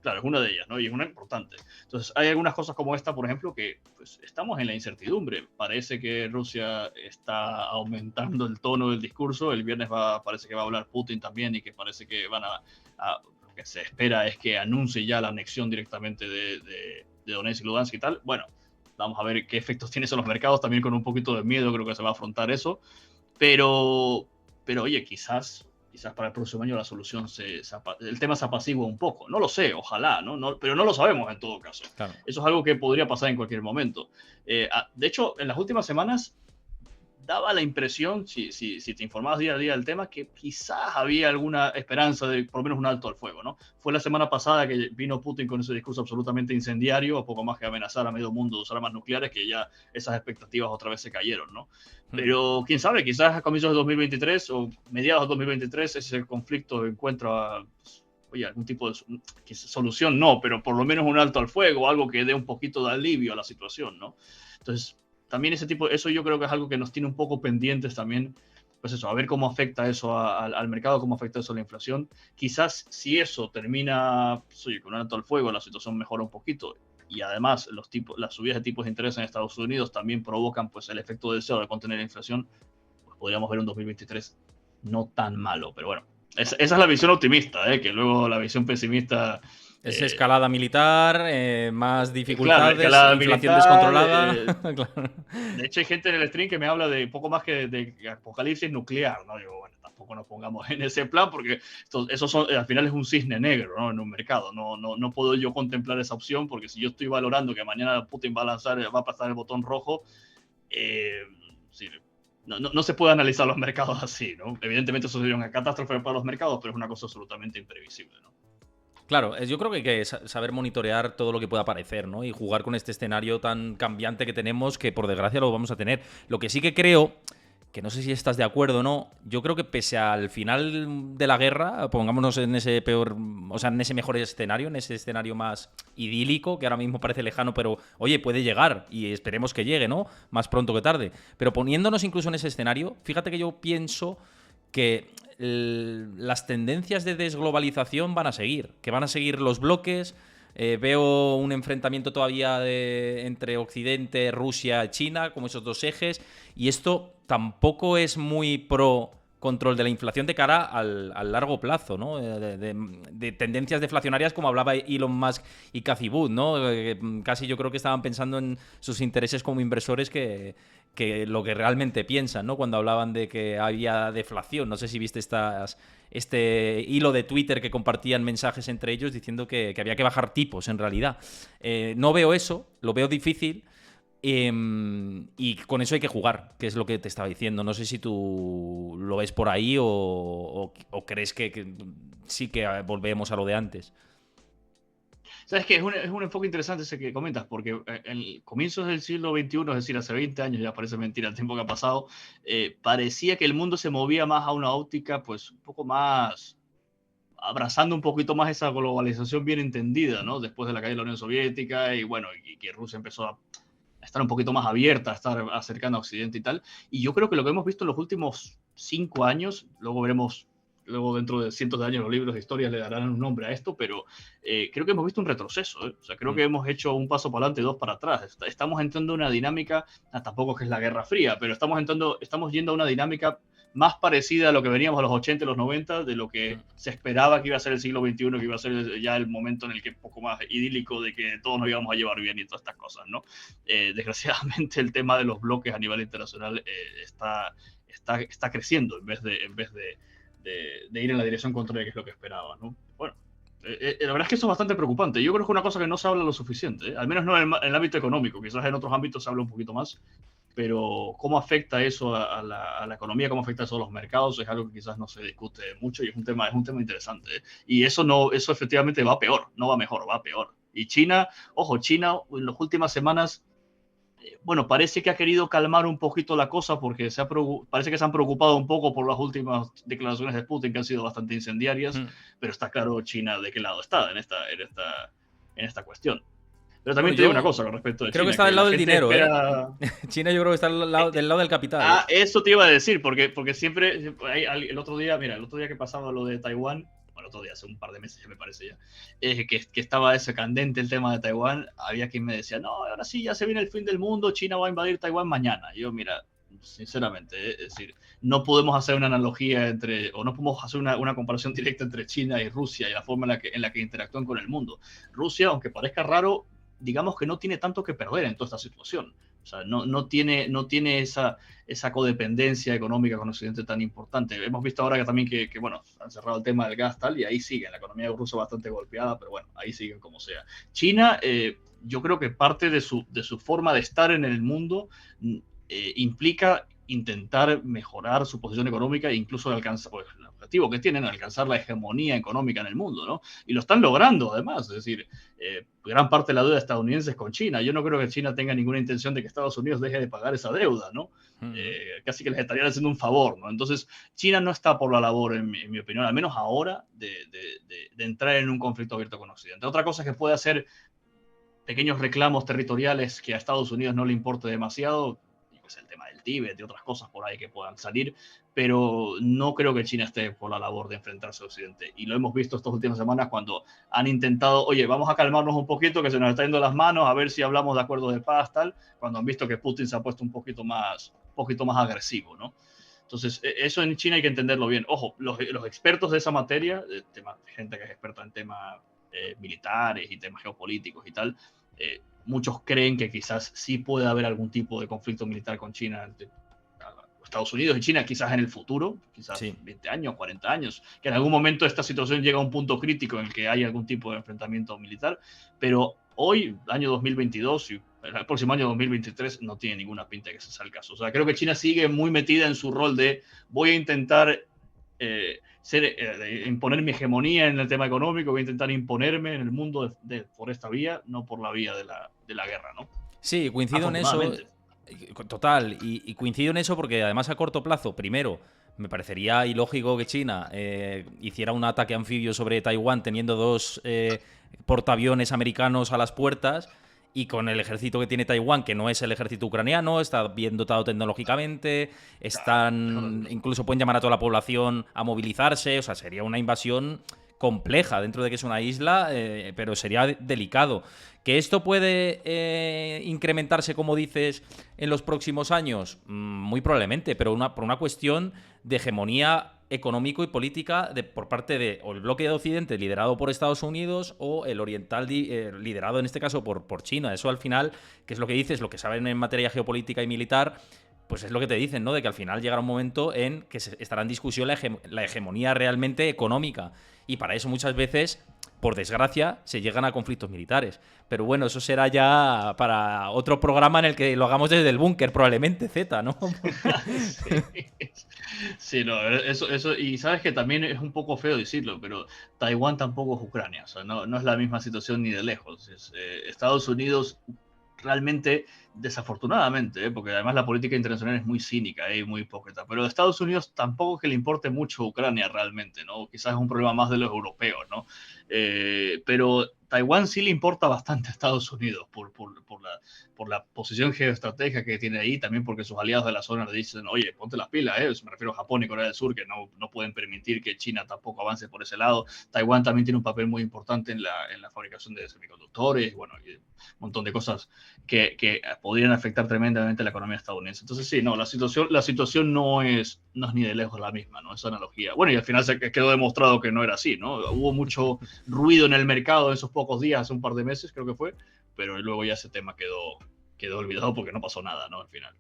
claro, es una de ellas, ¿no? Y es una importante. Entonces, hay algunas cosas como esta, por ejemplo, que pues, estamos en la incertidumbre. Parece que Rusia está aumentando el tono del discurso. El viernes parece que va a hablar Putin también y que parece que van lo que se espera es que anuncie ya la anexión directamente de Donetsk y Lugansk y tal. Bueno, vamos a ver qué efectos tiene eso en los mercados. También con un poquito de miedo creo que se va a afrontar eso. Pero, pero oye, quizás para el próximo año la solución el tema se apacigua un poco. No lo sé, ojalá, ¿no? Pero no lo sabemos en todo caso. Claro. Eso es algo que podría pasar en cualquier momento. De hecho, en las últimas semanas daba la impresión, si te informabas día a día del tema, que quizás había alguna esperanza de por lo menos un alto al fuego, ¿no? Fue la semana pasada que vino Putin con ese discurso absolutamente incendiario, a poco más que amenazar a medio mundo de usar armas nucleares, que ya esas expectativas otra vez se cayeron, ¿no? Pero quién sabe, quizás a comienzos de 2023 o mediados de 2023 ese conflicto encuentra oye, algún tipo de solución, no, pero por lo menos un alto al fuego, algo que dé un poquito de alivio a la situación, ¿no? Entonces, también eso yo creo que es algo que nos tiene un poco pendientes también, pues eso, a ver cómo afecta eso al mercado, cómo afecta eso a la inflación. Quizás si eso termina pues, oye, con un alto al fuego, la situación mejora un poquito y además las subidas de tipos de interés en Estados Unidos también provocan pues el efecto deseado de contener la inflación, pues podríamos ver un 2023 no tan malo, pero bueno, esa es la visión optimista, que luego la visión pesimista Es escalada militar, más claro, dificultades, escalada inflación militar. descontrolada. Claro. De hecho, hay gente en el stream que me habla de poco más que de apocalipsis nuclear, ¿no? Digo, bueno, tampoco nos pongamos en ese plan porque al final es un cisne negro, ¿no? En un mercado. No puedo yo contemplar esa opción porque si yo estoy valorando que mañana Putin va a pasar el botón rojo, sí, no se puede analizar los mercados así, ¿no? Evidentemente eso sería una catástrofe para los mercados, pero es una cosa absolutamente imprevisible, ¿no? Claro, yo creo que hay que saber monitorear todo lo que pueda aparecer, ¿no? Y jugar con este escenario tan cambiante que tenemos, que por desgracia lo vamos a tener. Lo que sí que creo, que no sé si estás de acuerdo o no, yo creo que pese al final de la guerra, pongámonos en ese peor, o sea, en ese mejor escenario, en ese escenario más idílico, que ahora mismo parece lejano, pero oye, puede llegar y esperemos que llegue, ¿no? Más pronto que tarde. Pero poniéndonos incluso en ese escenario, fíjate que yo pienso que las tendencias de desglobalización van a seguir, que van a seguir los bloques. Veo un enfrentamiento todavía entre Occidente, Rusia, China, como esos dos ejes, y esto tampoco es muy pro control de la inflación de cara al largo plazo, ¿no? De tendencias deflacionarias como hablaba Elon Musk y Cathie Wood, ¿no? Casi yo creo que estaban pensando en sus intereses como inversores que lo que realmente piensan, ¿no? Cuando hablaban de que había deflación. No sé si viste este hilo de Twitter que compartían mensajes entre ellos diciendo que había que bajar tipos, en realidad. No veo eso, lo veo difícil. Y con eso hay que jugar, que es lo que te estaba diciendo. No sé si tú lo ves por ahí o crees que sí que volvemos a lo de antes. Sabes que es un enfoque interesante ese que comentas, porque en comienzos del siglo XXI, es decir, hace 20 años, ya parece mentira el tiempo que ha pasado, parecía que el mundo se movía más a una óptica, pues un poco más, abrazando un poquito más esa globalización bien entendida, ¿no? Después de la caída de la Unión Soviética y bueno, y que Rusia empezó a estar un poquito más abierta, a estar acercando a Occidente y tal. Y yo creo que lo que hemos visto en los últimos 5 años, luego veremos, luego dentro de cientos de años los libros de historia le darán un nombre a esto, pero creo que hemos visto un retroceso. O sea, creo que hemos hecho un paso para adelante y dos para atrás. Estamos entrando en una dinámica, tampoco es que es la Guerra Fría, pero estamos yendo a una dinámica más parecida a lo que veníamos a los 80 y los 90, de lo que se esperaba que iba a ser el siglo XXI, que iba a ser ya el momento en el que un poco más idílico de que todos nos íbamos a llevar bien y todas estas cosas, ¿no? Desgraciadamente el tema de los bloques a nivel internacional está creciendo en vez de ir en la dirección contraria, que es lo que esperaba, ¿no? Bueno, la verdad es que eso es bastante preocupante. Yo creo que es una cosa que no se habla lo suficiente, al menos no en el ámbito económico, quizás en otros ámbitos se habla un poquito más, pero cómo afecta eso a la economía, cómo afecta eso a los mercados, es algo que quizás no se discute mucho y es un tema interesante. Y eso efectivamente va peor, no va mejor, va peor. Y China, ojo, China en las últimas semanas bueno, parece que ha querido calmar un poquito la cosa porque parece que se han preocupado un poco por las últimas declaraciones de Putin que han sido bastante incendiarias, pero está claro China de qué lado está en esta cuestión. Pero Bueno, también te digo una yo cosa con respecto de creo que China, está que del la lado del gente dinero, ¿eh? espera. China yo creo que está del lado del capital, ¿eh? Eso te iba a decir, porque siempre, el otro día, mira, el otro día que pasaba lo de Taiwán, bueno, el otro día, hace un par de meses ya me parece ya, que estaba ese candente el tema de Taiwán, había quien me decía, no, ahora sí, ya se viene el fin del mundo, China va a invadir Taiwán mañana. Y yo, mira, sinceramente, es decir, no podemos hacer una analogía o no podemos hacer una comparación directa entre China y Rusia y la forma en la que interactúan con el mundo. Rusia, aunque parezca raro, digamos que no tiene tanto que perder en toda esta situación. O sea, no tiene esa codependencia económica con Occidente tan importante. Hemos visto ahora que también bueno, han cerrado el tema del gas tal y ahí siguen. La economía rusa bastante golpeada, pero bueno, ahí siguen como sea. China, yo creo que parte de su forma de estar en el mundo implica intentar mejorar su posición económica e incluso alcanzar, pues, el objetivo que tienen, alcanzar la hegemonía económica en el mundo, ¿no? Y lo están logrando, además, es decir, gran parte de la deuda estadounidense es con China. Yo no creo que China tenga ninguna intención de que Estados Unidos deje de pagar esa deuda, ¿no? Casi que les estarían haciendo un favor, ¿no? Entonces, China no está por la labor, en mi opinión, al menos ahora, de entrar en un conflicto abierto con Occidente. Otra cosa que puede hacer pequeños reclamos territoriales que a Estados Unidos no le importe demasiado, pues el tema del Tíbet y otras cosas por ahí que puedan salir, pero no creo que China esté por la labor de enfrentarse a Occidente. Y lo hemos visto estas últimas semanas cuando han intentado, oye, vamos a calmarnos un poquito, que se nos está yendo las manos, a ver si hablamos de acuerdos de paz, tal, cuando han visto que Putin se ha puesto un poquito más agresivo, ¿no? Entonces, eso en China hay que entenderlo bien. Ojo, los expertos de esa materia, gente que es experta en temas militares y temas geopolíticos y tal, muchos creen que quizás sí puede haber algún tipo de conflicto militar con China, Estados Unidos y China, quizás en el futuro, quizás Sí. 20 años, 40 años, que en algún momento esta situación llega a un punto crítico en el que hay algún tipo de enfrentamiento militar, pero hoy, año 2022 y el próximo año 2023 no tiene ninguna pinta de que ese sea el caso. O sea, creo que China sigue muy metida en su rol de voy a intentar imponer mi hegemonía en el tema económico, voy a intentar imponerme en el mundo por esta vía, no por la vía de la guerra, ¿no? Sí, coincido en eso. Afortunadamente. Total, y coincido en eso porque además a corto plazo, primero, me parecería ilógico que China hiciera un ataque anfibio sobre Taiwán teniendo dos portaaviones americanos a las puertas y con el ejército que tiene Taiwán, que no es el ejército ucraniano, está bien dotado tecnológicamente, están incluso pueden llamar a toda la población a movilizarse, o sea, sería una invasión compleja dentro de que es una isla, pero sería delicado. ¿Que esto puede incrementarse, como dices, en los próximos años? Muy probablemente, pero por una cuestión de hegemonía económico y política por parte de o el bloque de Occidente liderado por Estados Unidos o el oriental liderado en este caso por China. Eso al final, que es lo que dices, lo que saben en materia geopolítica y militar, pues es lo que te dicen, ¿no? De que al final llegará un momento en que estará en discusión la hegemonía realmente económica. Y para eso muchas veces, por desgracia, se llegan a conflictos militares. Pero bueno, eso será ya para otro programa en el que lo hagamos desde el búnker, probablemente, Z, ¿no? Sí. Sí, no, eso, y sabes que también es un poco feo decirlo, pero Taiwán tampoco es Ucrania, o sea, no es la misma situación ni de lejos. Estados Unidos realmente, desafortunadamente, porque además la política internacional es muy cínica y muy hipócrita, pero a Estados Unidos tampoco es que le importe mucho Ucrania realmente, ¿no? Quizás es un problema más de los europeos, ¿no? Pero Taiwán sí le importa bastante a Estados Unidos por la posición geoestratégica que tiene ahí, también porque sus aliados de la zona le dicen, oye, ponte las pilas, me refiero a Japón y Corea del Sur, que no pueden permitir que China tampoco avance por ese lado. Taiwán también tiene un papel muy importante en la fabricación de semiconductores, bueno, y un montón de cosas que podrían afectar tremendamente la economía estadounidense. Entonces, sí, no, la situación no es ni de lejos la misma, ¿no? Esa analogía. Bueno, y al final se quedó demostrado que no era así, ¿no? Hubo mucho ruido en el mercado en esos pocos días, hace un par de meses creo que fue, pero luego ya ese tema quedó olvidado porque no pasó nada, ¿no? Al final.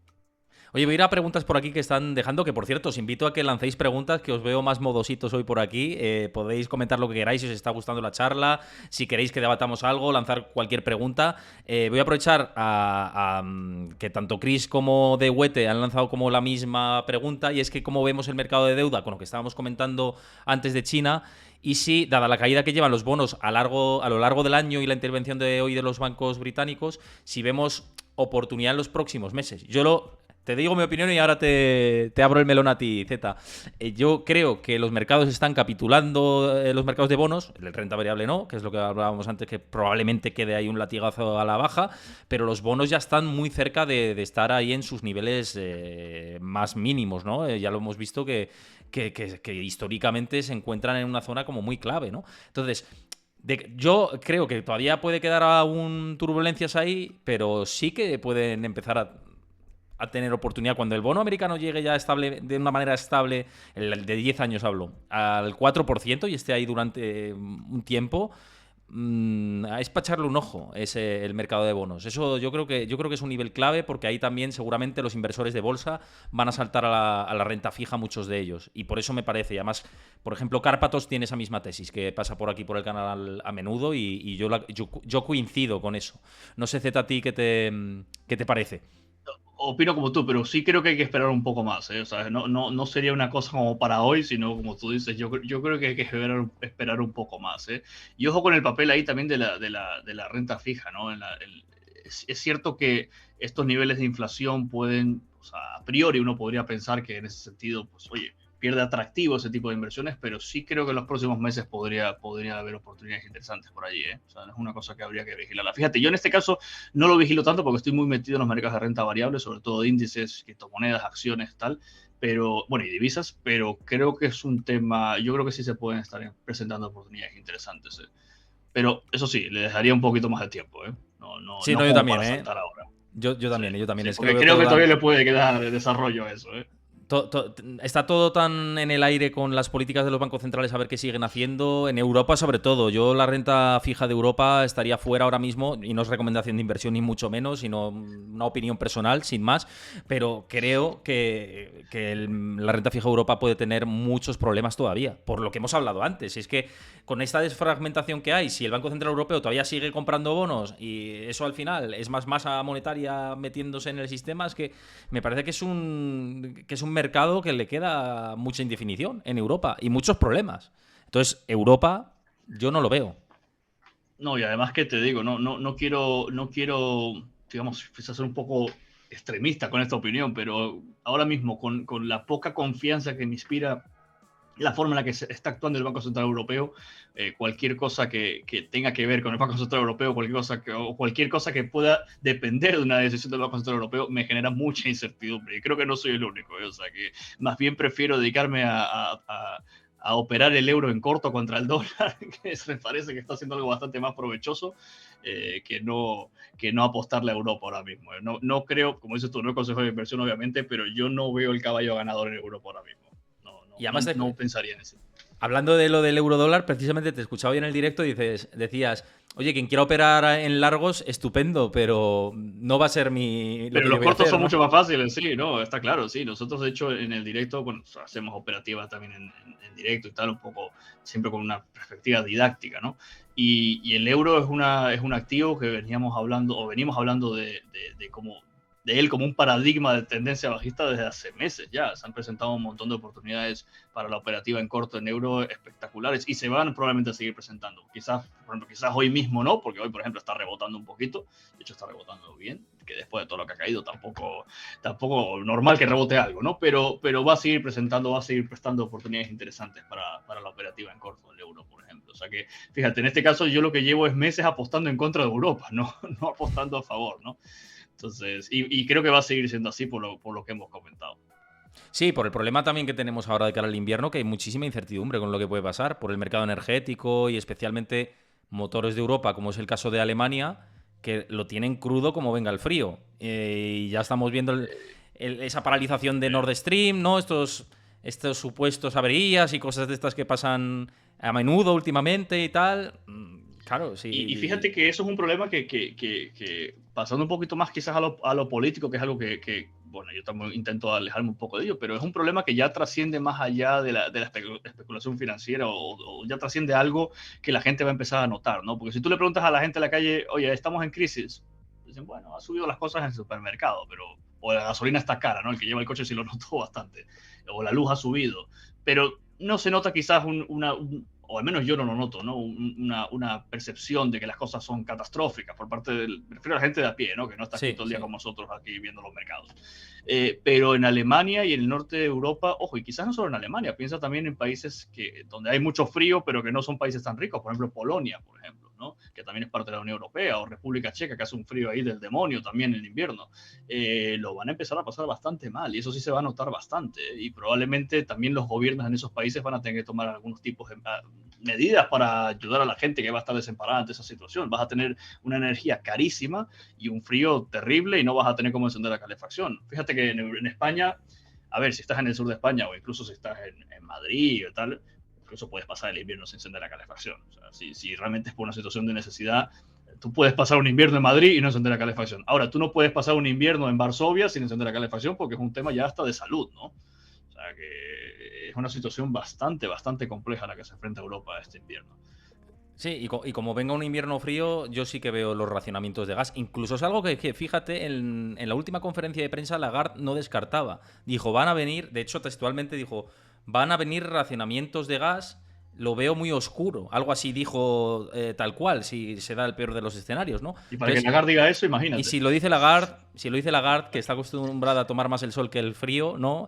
Oye, voy a ir a preguntas por aquí que están dejando, que por cierto, os invito a que lancéis preguntas, que os veo más modositos hoy por aquí. Podéis comentar lo que queráis si os está gustando la charla, si queréis que debatamos algo, lanzar cualquier pregunta. Voy a aprovechar que tanto Chris como De Huete han lanzado como la misma pregunta, y es que cómo vemos el mercado de deuda con lo que estábamos comentando antes de China, y si, dada la caída que llevan los bonos a lo largo del año y la intervención de hoy de los bancos británicos, si vemos oportunidad en los próximos meses. Te digo mi opinión y ahora te abro el melón a ti, Z. Yo creo que los mercados están capitulando, los mercados de bonos, el renta variable no, que es lo que hablábamos antes, que probablemente quede ahí un latigazo a la baja, pero los bonos ya están muy cerca de estar ahí en sus niveles más mínimos, ¿no? Ya lo hemos visto que históricamente se encuentran en una zona como muy clave, ¿no? Entonces, yo creo que todavía puede quedar aún turbulencias ahí, pero sí que pueden empezar a tener oportunidad. Cuando el bono americano llegue ya estable, de una manera estable, el de 10 años hablo, al 4% y esté ahí durante un tiempo, es para echarle un ojo el mercado de bonos. Eso yo creo que es un nivel clave, porque ahí también seguramente los inversores de bolsa van a saltar a la renta fija, muchos de ellos. Y por eso me parece, y además, por ejemplo, Cárpatos tiene esa misma tesis, que pasa por aquí por el canal a menudo, y yo coincido con eso. No sé, Z, a ti qué te parece. Opino como tú, pero sí creo que hay que esperar un poco más, ¿eh? O sea, no sería una cosa como para hoy, sino como tú dices, yo creo que hay que esperar un poco más, ¿eh? Y ojo con el papel ahí también de la renta fija, ¿no? Es cierto que estos niveles de inflación pueden, o sea, a priori uno podría pensar que en ese sentido, pues oye, pierde atractivo ese tipo de inversiones, pero sí creo que en los próximos meses podría haber oportunidades interesantes por allí, ¿eh? O sea, no es una cosa que habría que vigilarla. Fíjate, yo en este caso no lo vigilo tanto porque estoy muy metido en los mercados de renta variable, sobre todo índices, criptomonedas, acciones, tal, pero, bueno, y divisas, pero creo que es un tema, yo creo que sí se pueden estar presentando oportunidades interesantes, ¿eh? Pero eso sí, le dejaría un poquito más de tiempo, ¿eh? Sí, No no, yo como también, para ¿eh? saltar ahora. Yo Sí, también, yo también. sí, Es que lo porque veo creo todo que tan, todavía le puede quedar desarrollo a eso, ¿eh? Está todo tan en el aire con las políticas de los bancos centrales, a ver qué siguen haciendo. En Europa, sobre todo. Yo la renta fija de Europa estaría fuera ahora mismo, y no es recomendación de inversión ni mucho menos, sino una opinión personal, sin más. Pero creo que la renta fija de Europa puede tener muchos problemas todavía, por lo que hemos hablado antes. Y es que con esta desfragmentación que hay, si el Banco Central Europeo todavía sigue comprando bonos y eso al final es más masa monetaria metiéndose en el sistema, es que me parece que es un mercado que le queda mucha indefinición en Europa y muchos problemas. Entonces, Europa, yo no lo veo. No, y además que te digo, no quiero, digamos, quizás ser un poco extremista con esta opinión, pero ahora mismo con la poca confianza que me inspira la forma en la que se está actuando el Banco Central Europeo, cualquier cosa que tenga que ver con el Banco Central Europeo, cualquier cosa que pueda depender de una decisión del Banco Central Europeo, me genera mucha incertidumbre. Y creo que no soy el único, ¿eh? O sea, que más bien prefiero dedicarme a operar el euro en corto contra el dólar, que me parece que está haciendo algo bastante más provechoso, que no apostarle a Europa ahora mismo. No creo, como dices tú, no es consejo de inversión, obviamente, pero yo no veo el caballo ganador en Europa ahora mismo. Y además, No pensaría en eso. hablando de lo del euro-dólar, precisamente te escuchaba hoy en el directo y decías, oye, quien quiera operar en largos, estupendo, pero no va a ser lo Pero que yo los voy a cortos hacer, son ¿no? mucho más fáciles, sí, ¿no? Está claro, sí. Nosotros, de hecho, en el directo, bueno, hacemos operativas también en directo y tal, un poco siempre con una perspectiva didáctica, ¿no? Y el euro es un activo que venimos hablando de él como un paradigma de tendencia bajista desde hace meses ya. Se han presentado un montón de oportunidades para la operativa en corto en euro espectaculares y se van probablemente a seguir presentando. Quizás, por ejemplo, quizás hoy mismo no, porque hoy, por ejemplo, está rebotando un poquito. De hecho, está rebotando bien, que después de todo lo que ha caído, tampoco normal que rebote algo, ¿no? Pero va a seguir prestando oportunidades interesantes para la operativa en corto del euro, por ejemplo. O sea que, fíjate, en este caso yo lo que llevo es meses apostando en contra de Europa, no apostando a favor, ¿no? Entonces, y creo que va a seguir siendo así por lo que hemos comentado. Sí, por el problema también que tenemos ahora de cara al invierno, que hay muchísima incertidumbre con lo que puede pasar, por el mercado energético y especialmente motores de Europa, como es el caso de Alemania, que lo tienen crudo como venga el frío. Y ya estamos viendo esa paralización de Nord Stream, ¿no? Estos supuestos averías y cosas de estas que pasan a menudo últimamente y tal. Claro, Y fíjate sí. que eso es un problema que pasando un poquito más quizás a lo político, que es algo bueno, yo también intento alejarme un poco de ello, pero es un problema que ya trasciende más allá de la especulación financiera o ya trasciende algo que la gente va a empezar a notar, ¿no? Porque si tú le preguntas a la gente en la calle, oye, estamos en crisis, dicen, bueno, ha subido las cosas en el supermercado, o la gasolina está cara, ¿no? El que lleva el coche sí lo notó bastante, o la luz ha subido, pero no se nota quizás o al menos yo no lo noto, ¿no? Una percepción de que las cosas son catastróficas por parte me refiero a la gente de a pie, ¿no? Que no está aquí Sí, todo el día sí. como nosotros aquí viendo los mercados. Pero en Alemania y en el norte de Europa, ojo, y quizás no solo en Alemania, piensa también en países donde hay mucho frío, pero que no son países tan ricos, por ejemplo, Polonia, por ejemplo, ¿no? Que también es parte de la Unión Europea, o República Checa, que hace un frío ahí del demonio también en invierno. Lo van a empezar a pasar bastante mal, y eso sí se va a notar bastante, y probablemente también los gobiernos en esos países van a tener que tomar algunos tipos de medidas para ayudar a la gente que va a estar desemparada ante esa situación. Vas a tener una energía carísima y un frío terrible y no vas a tener cómo encender la calefacción. Fíjate que en España, a ver, si estás en el sur de España o incluso si estás en Madrid o tal, incluso puedes pasar el invierno sin encender la calefacción. O sea, si realmente es por una situación de necesidad, tú puedes pasar un invierno en Madrid y no encender la calefacción. Ahora, tú no puedes pasar un invierno en Varsovia sin encender la calefacción porque es un tema ya hasta de salud, ¿no? O sea que es una situación bastante compleja a la que se enfrenta Europa este invierno. Sí, y como venga un invierno frío, yo sí que veo los racionamientos de gas. Incluso es algo que fíjate, en la última conferencia de prensa Lagarde no descartaba. Dijo, van a venir, de hecho textualmente dijo, van a venir racionamientos de gas, lo veo muy oscuro. Algo así dijo tal cual, si se da el peor de los escenarios, ¿no? Y para que Entonces, Lagarde diga eso, y imagínate. si lo dice Lagarde, que está acostumbrada a tomar más el sol que el frío, ¿no?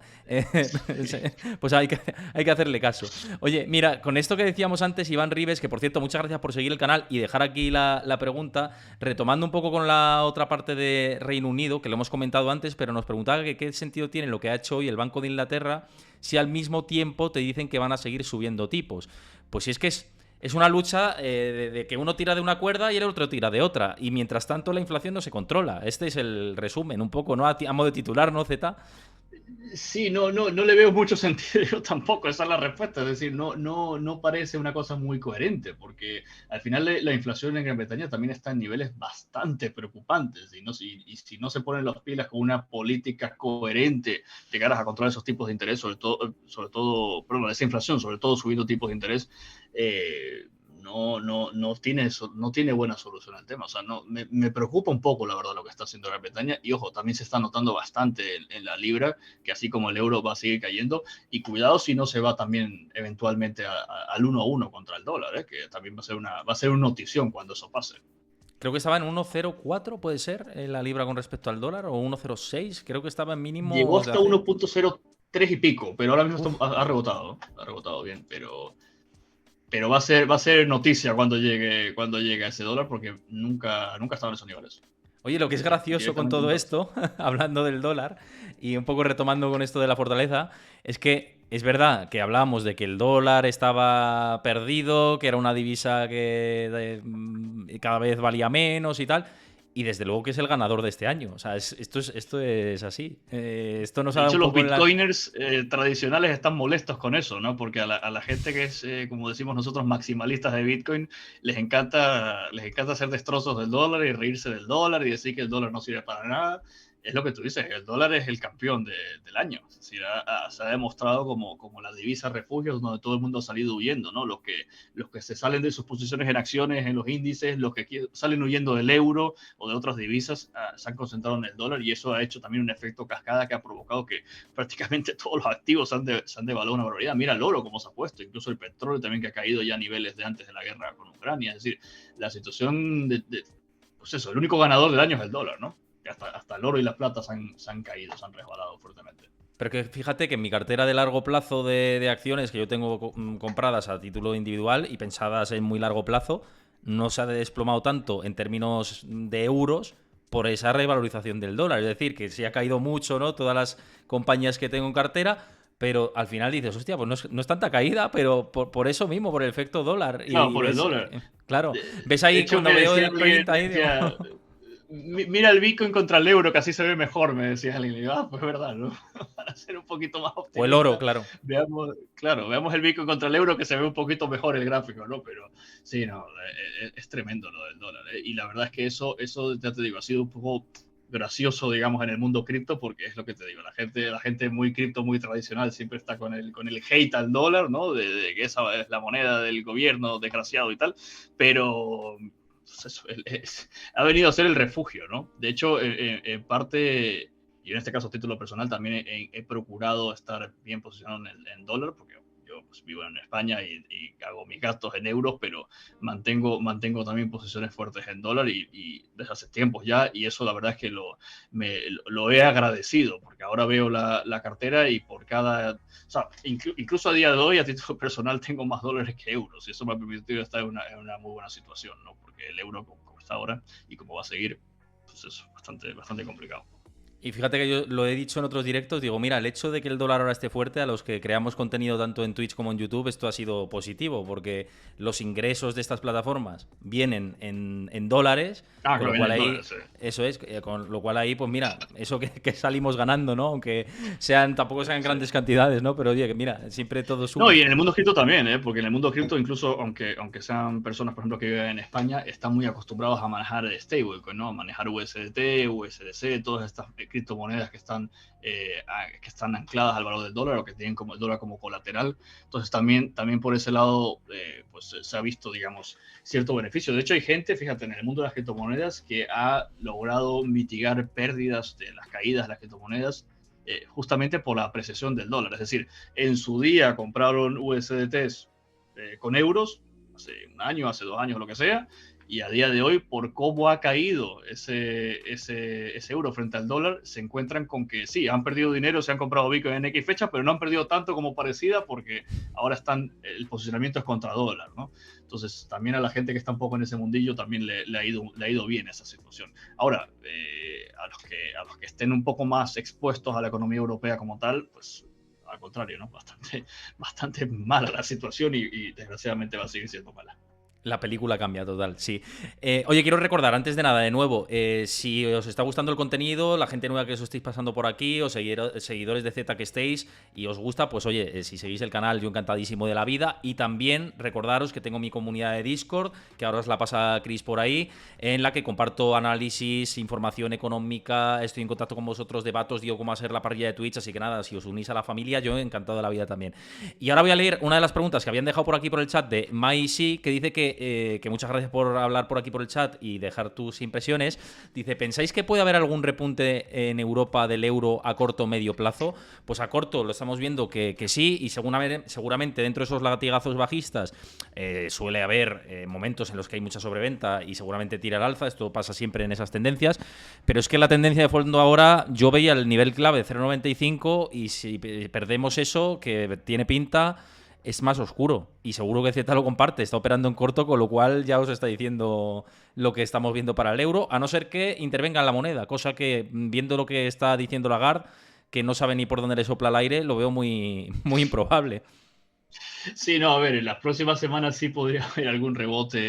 Pues hay que hacerle caso. Oye, mira, con esto que decíamos antes, Iván Rives, que por cierto, muchas gracias por seguir el canal y dejar aquí la pregunta, retomando un poco con la otra parte de Reino Unido, que lo hemos comentado antes, pero nos preguntaba que qué sentido tiene lo que ha hecho hoy el Banco de Inglaterra si al mismo tiempo te dicen que van a seguir subiendo tipos. Pues si es que es una lucha de que uno tira de una cuerda y el otro tira de otra. Y mientras tanto la inflación no se controla. Este es el resumen, un poco, ¿no? A modo de titular, ¿no, Z? Sí, no le veo mucho sentido yo tampoco, esa es la respuesta, es decir, no parece una cosa muy coherente, porque al final la inflación en Gran Bretaña también está en niveles bastante preocupantes, y si no se ponen las pilas con una política coherente de cara a controlar esos tipos de interés, perdón, esa inflación, sobre todo subiendo tipos de interés, no tiene buena solución al tema. O sea, me preocupa un poco, la verdad, lo que está haciendo Gran Bretaña. Y ojo, también se está notando bastante en la libra, que así como el euro va a seguir cayendo. Y cuidado si no se va también eventualmente al 1-1 contra el dólar, que también va a ser una notición cuando eso pase. Creo que estaba en 1,04, puede ser, la libra con respecto al dólar, o 1,06. Creo que estaba en Llegó mínimos de hasta hace... 1.03 y pico, pero ahora mismo Uf. ha rebotado bien, pero va a ser noticia cuando llegue a ese dólar, porque nunca estaba en esos niveles. Oye, lo que es gracioso con Directamente todo nunca lo estaba. esto, hablando del dólar y un poco retomando con esto de la fortaleza, es que es verdad que hablábamos de que el dólar estaba perdido, que era una divisa que cada vez valía menos y tal. Y desde luego que es el ganador de este año. O sea, esto es así. Esto nos ha De dado hecho, un los poco en la... bitcoiners tradicionales están molestos con eso, ¿no? Porque a la gente que es, como decimos nosotros, maximalistas de Bitcoin, les encanta hacer destrozos del dólar y reírse del dólar y decir que el dólar no sirve para nada. Es lo que tú dices, el dólar es el campeón del año. Es decir, se ha demostrado como la divisa refugio donde todo el mundo ha salido huyendo, ¿no? Los que se salen de sus posiciones en acciones, en los índices, los que salen huyendo del euro o de otras divisas, se han concentrado en el dólar, y eso ha hecho también un efecto cascada que ha provocado que prácticamente todos los activos se han devaluado una barbaridad. Mira el oro cómo se ha puesto, incluso el petróleo también, que ha caído ya a niveles de antes de la guerra con Ucrania. Es decir, la situación pues eso, el único ganador del año es el dólar, ¿no? Hasta el oro y la plata se han caído, se han resbalado fuertemente. Pero que fíjate que en mi cartera de largo plazo de acciones que yo tengo compradas a título individual y pensadas en muy largo plazo, no se ha desplomado tanto en términos de euros por esa revalorización del dólar. Es decir, que sí ha caído mucho, ¿no? Todas las compañías que tengo en cartera, pero al final dices, hostia, pues no es tanta caída, pero por eso mismo, por el efecto dólar. Claro, Y por el ves, dólar. claro, ves De ahí hecho, cuando me veo decía el alguien, print ahí, digo... decía, mira el Bitcoin contra el euro, que así se ve mejor, me decía alguien. Y digo, pues es verdad, ¿no? Para ser un poquito más O el oro, optimista, claro. veamos el Bitcoin contra el euro, que se ve un poquito mejor el gráfico, ¿no? Pero sí, no, es tremendo lo del dólar, ¿eh? Y la verdad es que eso, ya te digo, ha sido un poco gracioso, digamos, en el mundo cripto, porque es lo que te digo, la gente muy cripto, muy tradicional, siempre está con el hate al dólar, ¿no? De que esa es la moneda del gobierno desgraciado y tal, pero pues eso, ha venido a ser el refugio, ¿no? De hecho, en parte, y en este caso a título personal, también he procurado estar bien posicionado en dólar, porque yo yo pues, vivo en España y hago mis gastos en euros, pero mantengo también posiciones fuertes en dólar y desde hace tiempos ya, y eso la verdad es que lo he agradecido, porque ahora veo la cartera y por cada, o sea, incluso a día de hoy a título personal tengo más dólares que euros, y eso me ha permitido estar en una muy buena situación, ¿no? Porque el euro como está ahora y como va a seguir, pues es bastante complicado. Y fíjate que yo lo he dicho en otros directos, digo, mira, el hecho de que el dólar ahora esté fuerte, a los que creamos contenido tanto en Twitch como en YouTube, esto ha sido positivo, porque los ingresos de estas plataformas vienen en dólares, Ah, con claro, lo cual viene el ahí, dólar, sí. eso es, con lo cual ahí, pues mira, eso que salimos ganando, ¿no? Aunque tampoco sean Sí. grandes cantidades, ¿no? Pero oye, que mira, siempre todo No, suma. y en el mundo cripto también, ¿eh? Porque en el mundo cripto, incluso aunque sean personas, por ejemplo, que viven en España, están muy acostumbrados a manejar stablecoin, ¿no? A manejar USDT, USDC, todas estas criptomonedas que están ancladas al valor del dólar o que tienen como el dólar como colateral. Entonces también por ese lado, pues se ha visto, digamos, cierto beneficio. De hecho, hay gente, fíjate, en el mundo de las criptomonedas que ha logrado mitigar pérdidas de las caídas de las criptomonedas justamente por la apreciación del dólar. Es decir, en su día compraron USDTs con euros, hace un año, hace 2 años, lo que sea, y a día de hoy, por cómo ha caído ese euro frente al dólar, se encuentran con que sí, han perdido dinero, se han comprado Bitcoin en X fecha, pero no han perdido tanto como parecida porque ahora el posicionamiento es contra dólar, ¿no? Entonces, también a la gente que está un poco en ese mundillo también le ha ido bien esa situación. Ahora, a los que estén un poco más expuestos a la economía europea como tal, pues al contrario, ¿no? Bastante mala la situación y desgraciadamente va a seguir siendo mala. La película cambia total, sí. Oye, quiero recordar, antes de nada, de nuevo, si os está gustando el contenido, la gente nueva que os estéis pasando por aquí, o seguidores de Z que estéis, y os gusta, pues oye, si seguís el canal, yo encantadísimo de la vida. Y también recordaros que tengo mi comunidad de Discord, que ahora os la pasa Chris por ahí, en la que comparto análisis, información económica, estoy en contacto con vosotros, debatos, digo cómo va a ser la parrilla de Twitch, así que nada, si os unís a la familia, yo encantado de la vida también. Y ahora voy a leer una de las preguntas que habían dejado por aquí por el chat de Maisi, que dice que muchas gracias por hablar por aquí por el chat y dejar tus impresiones. Dice, ¿pensáis que puede haber algún repunte en Europa del euro a corto o medio plazo? Pues a corto lo estamos viendo que sí, y seguramente dentro de esos latigazos bajistas suele haber momentos en los que hay mucha sobreventa y seguramente tira al alza. Esto pasa siempre en esas tendencias, pero es que la tendencia de fondo ahora, yo veía el nivel clave de 0,95 y si perdemos eso, que tiene pinta, es más oscuro. Y seguro que Z lo comparte, está operando en corto, con lo cual ya os está diciendo lo que estamos viendo para el euro, a no ser que intervenga en la moneda, cosa que, viendo lo que está diciendo Lagarde, que no sabe ni por dónde le sopla el aire, lo veo muy, muy improbable. Sí, no, a ver, en las próximas semanas sí podría haber algún rebote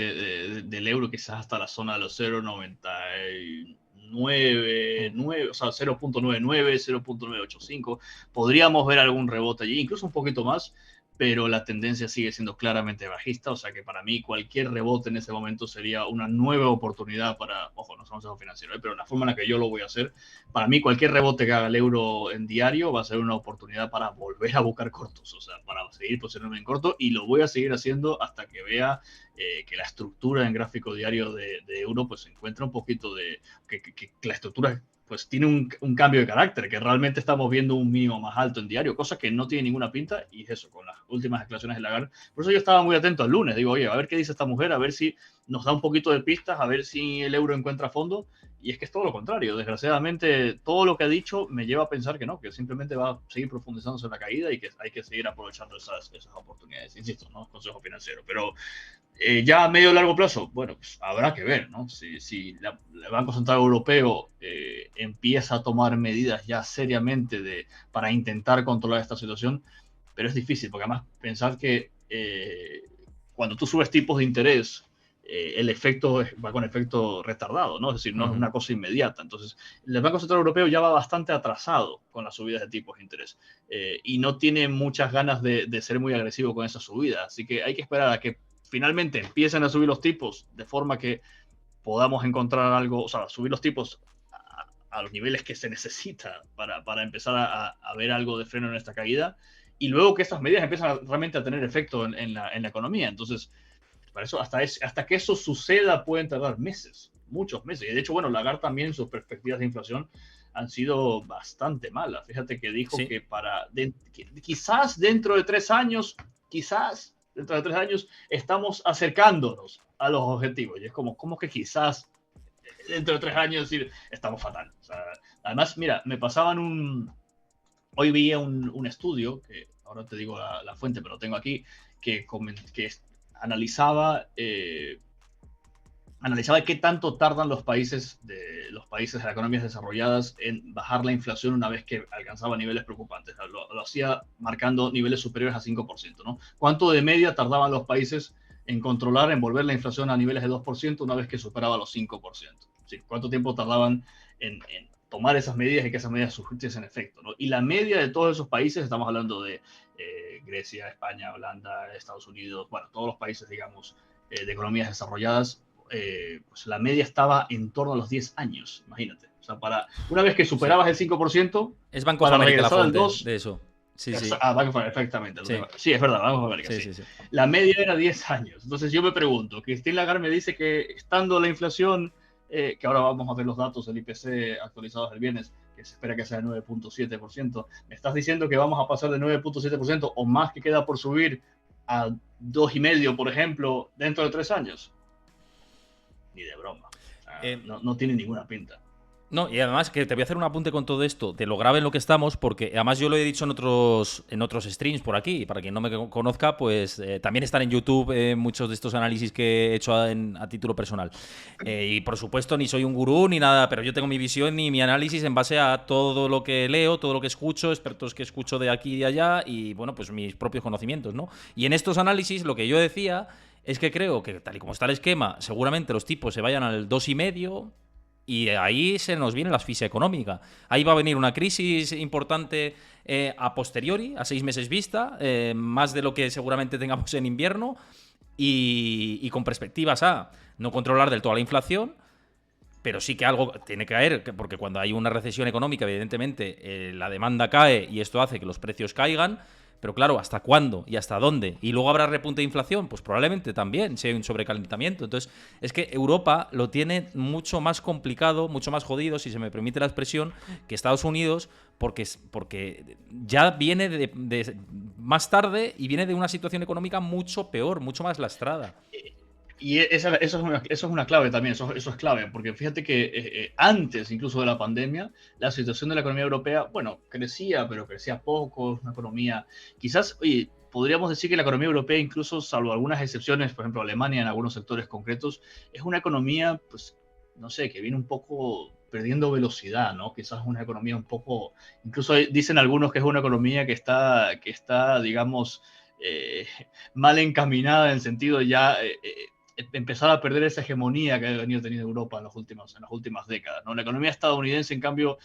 del euro, quizás hasta la zona de los 0,99, o sea, 0,99, 0,985. Podríamos ver algún rebote allí, incluso un poquito más, pero la tendencia sigue siendo claramente bajista, o sea que para mí cualquier rebote en ese momento sería una nueva oportunidad ojo, no somos financieros, pero la forma en la que yo lo voy a hacer, para mí cualquier rebote que haga el euro en diario va a ser una oportunidad para volver a buscar cortos, o sea, para seguir posicionándome en corto, y lo voy a seguir haciendo hasta que vea que la estructura en gráfico diario de euro pues se encuentra un poquito que la estructura pues tiene un cambio de carácter, que realmente estamos viendo un mínimo más alto en diario, cosa que no tiene ninguna pinta, y es eso, con las últimas declaraciones de Lagarde. Por eso yo estaba muy atento al lunes, digo, oye, a ver qué dice esta mujer, a ver si nos da un poquito de pistas, a ver si el euro encuentra fondo, y es que es todo lo contrario. Desgraciadamente, todo lo que ha dicho me lleva a pensar que no, que simplemente va a seguir profundizándose en la caída y que hay que seguir aprovechando esas oportunidades. Insisto, no es consejo financiero, pero ya a medio y largo plazo, bueno, pues habrá que ver, ¿no? Si el Banco Central Europeo empieza a tomar medidas ya seriamente para intentar controlar esta situación, pero es difícil, porque además pensar que cuando tú subes tipos de interés, el efecto va con efecto retardado, ¿no? Es decir, no es una cosa inmediata. Entonces, el Banco Central Europeo ya va bastante atrasado con las subidas de tipos de interés y no tiene muchas ganas de ser muy agresivo con esas subidas. Así que hay que esperar a que finalmente empiecen a subir los tipos de forma que podamos encontrar algo, o sea, subir los tipos a los niveles que se necesita para empezar a ver algo de freno en esta caída, y luego que estas medidas empiezan realmente a tener efecto en la economía. Entonces, para eso, hasta que eso suceda pueden tardar meses, muchos meses. Y de hecho, bueno, Lagarde también sus perspectivas de inflación han sido bastante malas. Fíjate que dijo Sí. que quizás dentro de 3 años quizás dentro de 3 años estamos acercándonos a los objetivos. Y es como que quizás dentro de 3 años decir, estamos fatal. O sea, además, mira, hoy vi un estudio, que ahora te digo la fuente, pero lo tengo aquí, que analizaba qué tanto tardan los países de las economías desarrolladas en bajar la inflación una vez que alcanzaba niveles preocupantes. Lo hacía marcando niveles superiores a 5%, ¿no? ¿Cuánto de media tardaban los países en controlar, en volver la inflación a niveles de 2% una vez que superaba los 5%? ¿Sí? ¿Cuánto tiempo tardaban en tomar esas medidas y que esas medidas surtiesen efecto, ¿no? Y la media de todos esos países, estamos hablando de Grecia, España, Holanda, Estados Unidos, bueno, todos los países, digamos, de economías desarrolladas, pues la media estaba en torno a los 10 años, imagínate. O sea, una vez que superabas el 5%, es Banco of para America la regresar al fuente 2%, de eso. Sí, sí. Banco of America, perfectamente. Sí. Sí, es verdad, Banco of America, sí. La media era 10 años. Entonces yo me pregunto, Christine Lagarde me dice que estando la inflación, que ahora vamos a ver los datos del IPC actualizados el viernes, que se espera que sea 9.7%, me estás diciendo que vamos a pasar de 9.7% o más que queda por subir a 2,5%, por ejemplo, dentro de 3 años. Ni de broma. No tiene ninguna pinta. No, y además que te voy a hacer un apunte con todo esto, de lo grave en lo que estamos, porque además yo lo he dicho en otros streams por aquí, para quien no me conozca, pues también están en YouTube muchos de estos análisis que he hecho a título personal. Y por supuesto ni soy un gurú ni nada, pero yo tengo mi visión y mi análisis en base a todo lo que leo, todo lo que escucho, expertos que escucho de aquí y de allá y bueno, pues mis propios conocimientos, ¿no? Y en estos análisis lo que yo decía es que creo que tal y como está el esquema, seguramente los tipos se vayan al 2,5%. Y ahí se nos viene la asfixia económica. Ahí va a venir una crisis importante a posteriori, a 6 meses vista, más de lo que seguramente tengamos en invierno y con perspectivas a no controlar del todo la inflación, pero sí que algo tiene que caer, porque cuando hay una recesión económica, evidentemente la demanda cae y esto hace que los precios caigan. Pero claro, ¿hasta cuándo? ¿Y hasta dónde? ¿Y luego habrá repunte de inflación? Pues probablemente también, si hay un sobrecalentamiento. Entonces, es que Europa lo tiene mucho más complicado, mucho más jodido, si se me permite la expresión, que Estados Unidos, porque ya viene de más tarde y viene de una situación económica mucho peor, mucho más lastrada. Y eso es una clave también, eso es clave, porque fíjate que antes incluso de la pandemia, la situación de la economía europea, bueno, crecía, pero crecía poco, una economía, quizás, oye, podríamos decir que la economía europea, incluso salvo algunas excepciones, por ejemplo Alemania en algunos sectores concretos, es una economía, pues, no sé, que viene un poco perdiendo velocidad, ¿no? Quizás una economía un poco, incluso dicen algunos que es una economía que está digamos, mal encaminada en el sentido ya empezar a perder esa hegemonía que ha venido teniendo Europa en las últimas décadas, ¿no? La economía estadounidense, en cambio,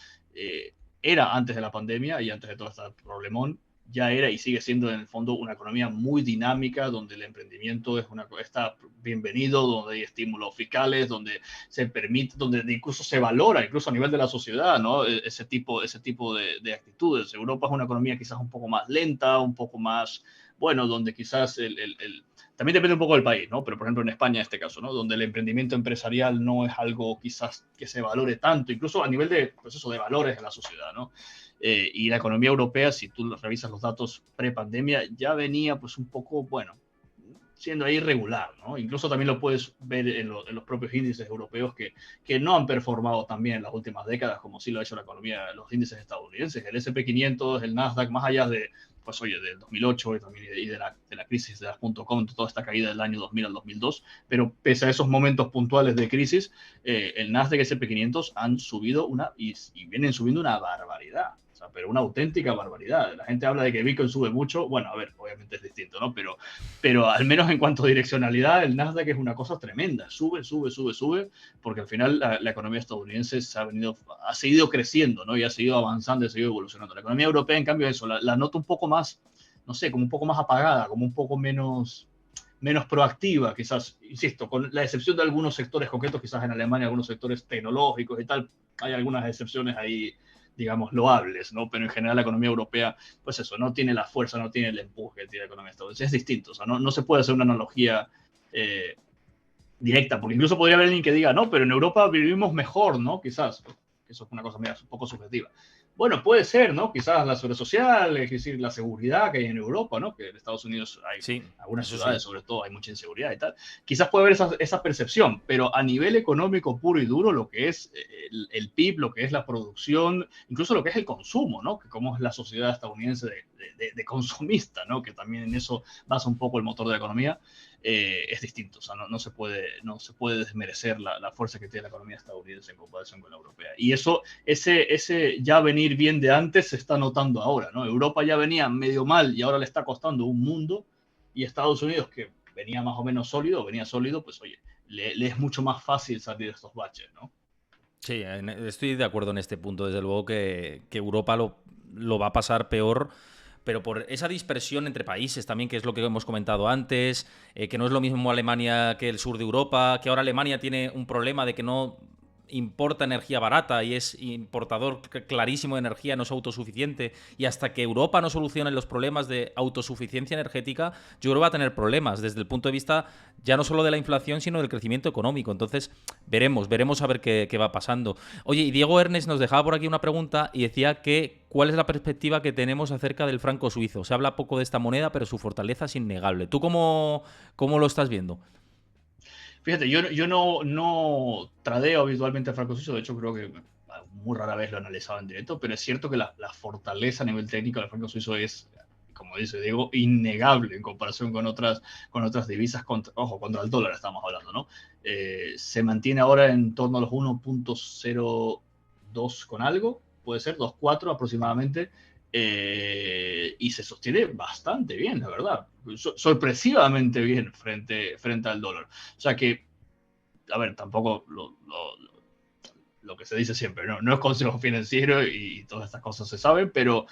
era antes de la pandemia y antes de todo este problemón, ya era y sigue siendo en el fondo una economía muy dinámica, donde el emprendimiento está bienvenido, donde hay estímulos fiscales, donde se permite, donde incluso se valora, incluso a nivel de la sociedad, ¿no? Ese tipo de actitudes. Europa es una economía quizás un poco más lenta, un poco más, bueno, donde quizás también depende un poco del país, ¿no? Pero, por ejemplo, en España, en este caso, ¿no? Donde el emprendimiento empresarial no es algo quizás que se valore tanto, incluso a nivel de proceso de valores en la sociedad, ¿no? Y la economía europea, si tú revisas los datos pre-pandemia, ya venía pues un poco, bueno, siendo ahí irregular, ¿no? Incluso también lo puedes ver en los propios índices europeos que no han performado tan bien en las últimas décadas como sí lo ha hecho la economía, los índices estadounidenses, el S&P 500, el Nasdaq, más allá de, pues oye, del 2008 y de la crisis de las .com, toda esta caída del año 2000 al 2002, pero pese a esos momentos puntuales de crisis, el Nasdaq y el S&P 500 han subido y vienen subiendo una barbaridad. O sea, pero una auténtica barbaridad. La gente habla de que Bitcoin sube mucho. Bueno, a ver, obviamente es distinto, ¿no? Pero al menos en cuanto a direccionalidad, el Nasdaq es una cosa tremenda. Sube, porque al final la economía estadounidense ha seguido creciendo, ¿no? Y ha seguido avanzando, ha seguido evolucionando. La economía europea, en cambio, eso, la noto un poco más, no sé, como un poco más apagada, como un poco menos proactiva, quizás, insisto, con la excepción de algunos sectores concretos, quizás en Alemania, algunos sectores tecnológicos y tal, hay algunas excepciones ahí, digamos, loables, ¿no? Pero en general la economía europea, pues eso, no tiene la fuerza, no tiene el empuje que tiene la economía estadounidense. Es distinto, o sea, no se puede hacer una analogía directa, porque incluso podría haber alguien que diga, no, pero en Europa vivimos mejor, ¿no? Quizás, eso es una cosa mira, un poco subjetiva. Bueno, puede ser, ¿no? Quizás la seguridad social, es decir, la seguridad que hay en Europa, ¿no? Que en Estados Unidos hay Sí, algunas eso ciudades, sí. sobre todo, hay mucha inseguridad y tal. Quizás puede haber esa percepción, pero a nivel económico puro y duro, lo que es el PIB, lo que es la producción, incluso lo que es el consumo, ¿no? Que como es la sociedad estadounidense de consumista, ¿no? Que también en eso basa un poco el motor de la economía, es distinto. O sea, no se puede desmerecer la fuerza que tiene la economía estadounidense en comparación con la europea. Y eso, ese ya venir bien de antes se está notando ahora, ¿no? Europa ya venía medio mal y ahora le está costando un mundo, y Estados Unidos, que venía más o menos sólido, pues oye, le es mucho más fácil salir de estos baches, ¿no? Sí, estoy de acuerdo en este punto, desde luego que Europa lo va a pasar peor, pero por esa dispersión entre países también, que es lo que hemos comentado antes, que no es lo mismo Alemania que el sur de Europa, que ahora Alemania tiene un problema de que no importa energía barata y es importador clarísimo de energía, no es autosuficiente, y hasta que Europa no solucione los problemas de autosuficiencia energética, yo creo que va a tener problemas desde el punto de vista ya no solo de la inflación, sino del crecimiento económico. Entonces, veremos a ver qué va pasando. Oye, y Diego Ernest nos dejaba por aquí una pregunta y decía que ¿cuál es la perspectiva que tenemos acerca del franco suizo? Se habla poco de esta moneda, pero su fortaleza es innegable. ¿Tú cómo lo estás viendo? Fíjate, yo no tradeo habitualmente a franco suizo, de hecho creo que muy rara vez lo he analizado en directo, pero es cierto que la fortaleza a nivel técnico del franco suizo es, como dice Diego, innegable en comparación con otras divisas, contra el dólar estamos hablando, ¿no? Se mantiene ahora en torno a los 1.02 con algo, puede ser, 2.4 aproximadamente, y se sostiene bastante bien, la verdad, sorpresivamente bien frente al dólar. O sea que, a ver, tampoco lo que se dice siempre, no es consejo financiero y todas estas cosas se saben, pero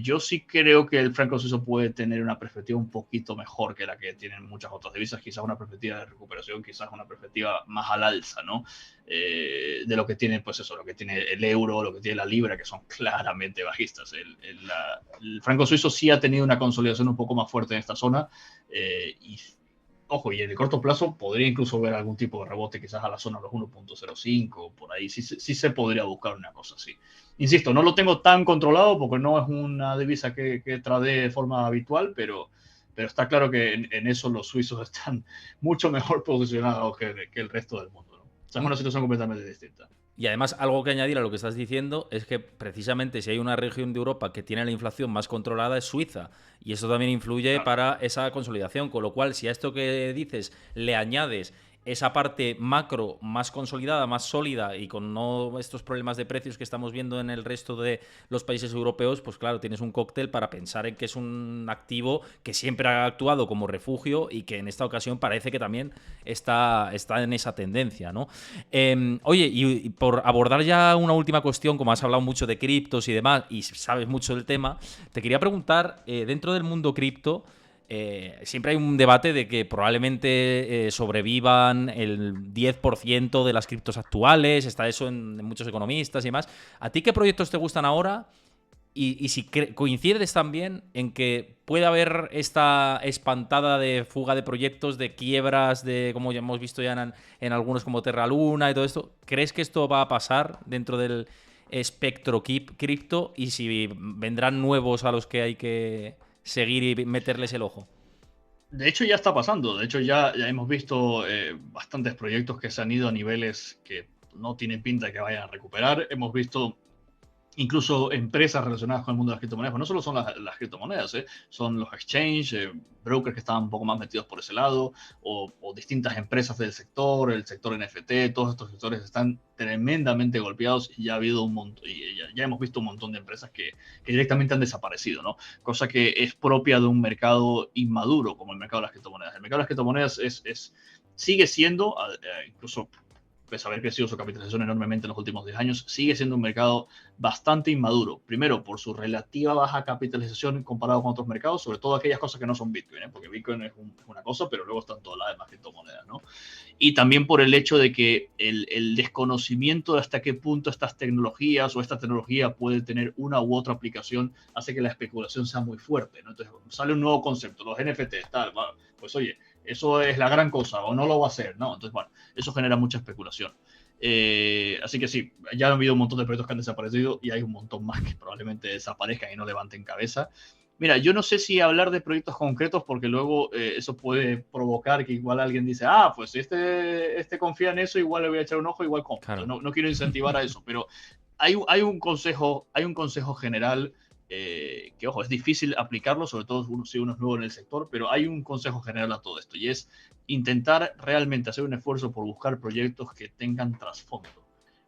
yo sí creo que el franco suizo puede tener una perspectiva un poquito mejor que la que tienen muchas otras divisas, quizás una perspectiva de recuperación, quizás una perspectiva más al alza, ¿no? De lo que tiene, pues eso, lo que tiene el euro, lo que tiene la libra, que son claramente bajistas. El franco suizo sí ha tenido una consolidación un poco más fuerte en esta zona, y ojo, y en el corto plazo podría incluso ver algún tipo de rebote, quizás a la zona de los 1.05, por ahí. Sí se podría buscar una cosa así. Insisto, no lo tengo tan controlado porque no es una divisa que tradee de forma habitual, pero está claro que en eso los suizos están mucho mejor posicionados que el resto del mundo, ¿no? O sea, es una situación completamente distinta. Y además, algo que añadir a lo que estás diciendo es que precisamente si hay una región de Europa que tiene la inflación más controlada es Suiza. Y eso también influye Claro. para esa consolidación. Con lo cual, si a esto que dices le añades esa parte macro más consolidada, más sólida y con no estos problemas de precios que estamos viendo en el resto de los países europeos, pues claro, tienes un cóctel para pensar en que es un activo que siempre ha actuado como refugio y que en esta ocasión parece que también está en esa tendencia, ¿no? Oye, y por abordar ya una última cuestión, como has hablado mucho de criptos y demás, y sabes mucho del tema, te quería preguntar, dentro del mundo cripto, siempre hay un debate de que probablemente sobrevivan el 10% de las criptos actuales, está eso en muchos economistas y demás. ¿A ti qué proyectos te gustan ahora? Y si coincides también en que puede haber esta espantada de fuga de proyectos, de quiebras, de como ya hemos visto ya en algunos como Terra Luna y todo esto, ¿crees que esto va a pasar dentro del espectro cripto y si vendrán nuevos a los que hay que seguir y meterles el ojo? De hecho, ya está pasando. De hecho, ya hemos visto bastantes proyectos que se han ido a niveles que no tienen pinta de que vayan a recuperar. Hemos visto incluso empresas relacionadas con el mundo de las criptomonedas, pues no solo son las criptomonedas, son los exchanges, brokers que estaban un poco más metidos por ese lado, o distintas empresas del sector, el sector NFT, todos estos sectores están tremendamente golpeados y ya ha habido un montón, y ya hemos visto un montón de empresas que directamente han desaparecido, ¿no? Cosa que es propia de un mercado inmaduro como el mercado de las criptomonedas. El mercado de las criptomonedas sigue siendo, incluso pese a haber crecido su capitalización enormemente en los últimos 10 años, sigue siendo un mercado bastante inmaduro. Primero, por su relativa baja capitalización comparado con otros mercados, sobre todo aquellas cosas que no son Bitcoin, porque Bitcoin es una cosa, pero luego están todas las demás criptomonedas, ¿no? Y también por el hecho de que el desconocimiento de hasta qué punto estas tecnologías o esta tecnología puede tener una u otra aplicación hace que la especulación sea muy fuerte, ¿no? Entonces sale un nuevo concepto, los NFTs, tal, pues oye, eso es la gran cosa o no lo va a hacer, ¿no? Entonces, bueno, eso genera mucha especulación. Así que sí, ya han habido un montón de proyectos que han desaparecido y hay un montón más que probablemente desaparezcan y no levanten cabeza. Mira, yo no sé si hablar de proyectos concretos porque luego eso puede provocar que igual alguien dice, ah, pues si este confía en eso, igual le voy a echar un ojo, igual compro. Claro. No quiero incentivar a eso, pero hay un consejo general que, ojo, es difícil aplicarlo, sobre todo si uno es nuevo en el sector, pero hay un consejo general a todo esto y es intentar realmente hacer un esfuerzo por buscar proyectos que tengan trasfondo.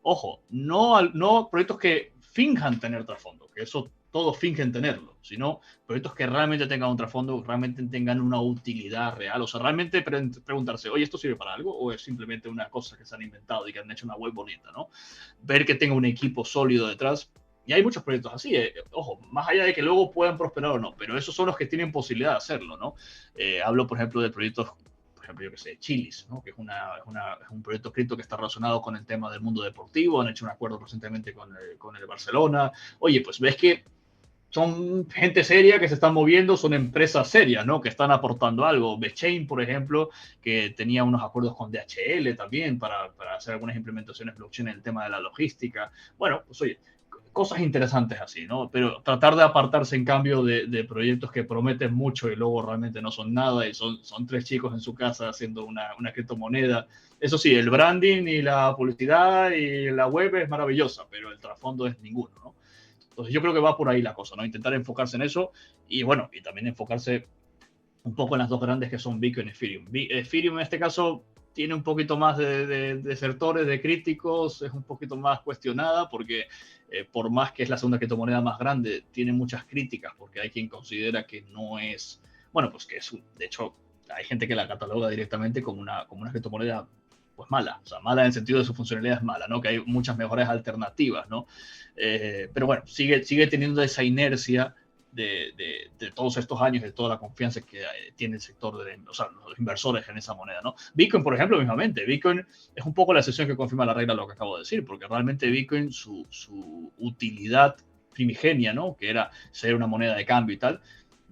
Ojo, no proyectos que finjan tener trasfondo, que eso todos fingen tenerlo, sino proyectos que realmente tengan un trasfondo, realmente tengan una utilidad real. O sea, realmente preguntarse, oye, ¿esto sirve para algo? ¿O es simplemente una cosa que se han inventado y que han hecho una web bonita, ¿no? Ver que tenga un equipo sólido detrás. Y hay muchos proyectos así, ojo, más allá de que luego puedan prosperar o no, pero esos son los que tienen posibilidad de hacerlo, ¿no? Hablo, por ejemplo, de proyectos, por ejemplo, yo que sé, Chilis, ¿no? Que es un proyecto cripto que está relacionado con el tema del mundo deportivo, han hecho un acuerdo recientemente con el Barcelona. Oye, pues ves que son gente seria que se están moviendo, son empresas serias, ¿no? Que están aportando algo. Bechain, por ejemplo, que tenía unos acuerdos con DHL también para hacer algunas implementaciones blockchain en el tema de la logística. Bueno, pues oye, cosas interesantes así, ¿no? Pero tratar de apartarse en cambio de proyectos que prometen mucho y luego realmente no son nada y son tres chicos en su casa haciendo una criptomoneda. Eso sí, el branding y la publicidad y la web es maravillosa, pero el trasfondo es ninguno, ¿no? Entonces yo creo que va por ahí la cosa, ¿no? Intentar enfocarse en eso y bueno, y también enfocarse un poco en las dos grandes que son Bitcoin y Ethereum. Ethereum en este caso tiene un poquito más de sectores, de críticos, es un poquito más cuestionada porque por más que es la segunda criptomoneda más grande, tiene muchas críticas porque hay quien considera que no es, bueno, pues que es, de hecho, hay gente que la cataloga directamente como una criptomoneda pues mala, o sea, mala en el sentido de su funcionalidad es mala, ¿no? Que hay muchas mejores alternativas, ¿no? Pero bueno, sigue teniendo esa inercia de todos estos años, de toda la confianza que tiene el sector, o sea, los inversores en esa moneda, ¿no? Bitcoin, por ejemplo, mismamente, Bitcoin es un poco la excepción que confirma la regla de lo que acabo de decir, porque realmente Bitcoin, su utilidad primigenia, ¿no? Que era ser una moneda de cambio y tal,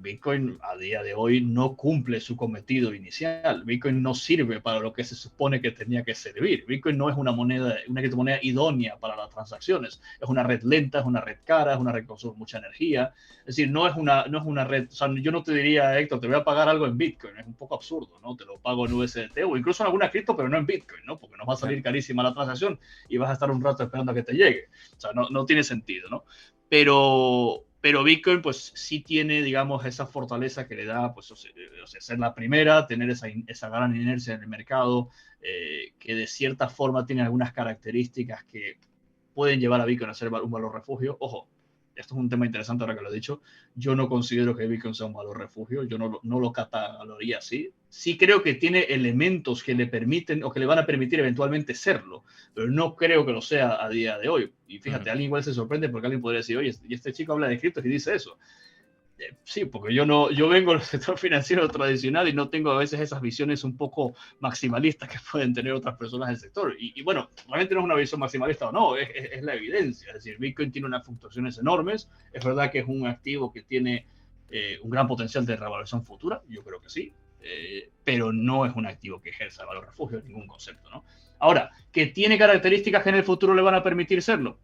Bitcoin a día de hoy no cumple su cometido inicial. Bitcoin no sirve para lo que se supone que tenía que servir. Bitcoin no es una criptomoneda idónea para las transacciones. Es una red lenta, es una red cara, es una red que consume mucha energía. Es decir, no es una red, o sea, yo no te diría, Héctor, te voy a pagar algo en Bitcoin. Es un poco absurdo, ¿no? Te lo pago en USDT o incluso en alguna cripto, pero no en Bitcoin, ¿no? Porque nos va a salir carísima la transacción y vas a estar un rato esperando a que te llegue. O sea, no tiene sentido, ¿no? Pero Bitcoin pues sí tiene, digamos, esa fortaleza que le da, pues, o sea, ser la primera, tener esa gran inercia en el mercado, que de cierta forma tiene algunas características que pueden llevar a Bitcoin a ser un valor refugio. Ojo, esto es un tema interesante ahora que lo he dicho. Yo no considero que Bitcoin sea un valor refugio, yo no lo catalogaría así. Sí creo que tiene elementos que le permiten o que le van a permitir eventualmente serlo, pero no creo que lo sea a día de hoy. Y fíjate, alguien igual se sorprende porque alguien podría decir, oye, y este chico habla de criptos y dice eso. Sí, porque yo vengo del sector financiero tradicional y no tengo a veces esas visiones un poco maximalistas que pueden tener otras personas del sector. Y bueno, realmente no es una visión maximalista o no, es la evidencia. Es decir, Bitcoin tiene unas fluctuaciones enormes. Es verdad que es un activo que tiene un gran potencial de revalorización futura, yo creo que sí, pero no es un activo que ejerza valor refugio en ningún concepto, ¿no? Ahora, ¿que tiene características que en el futuro le van a permitir serlo?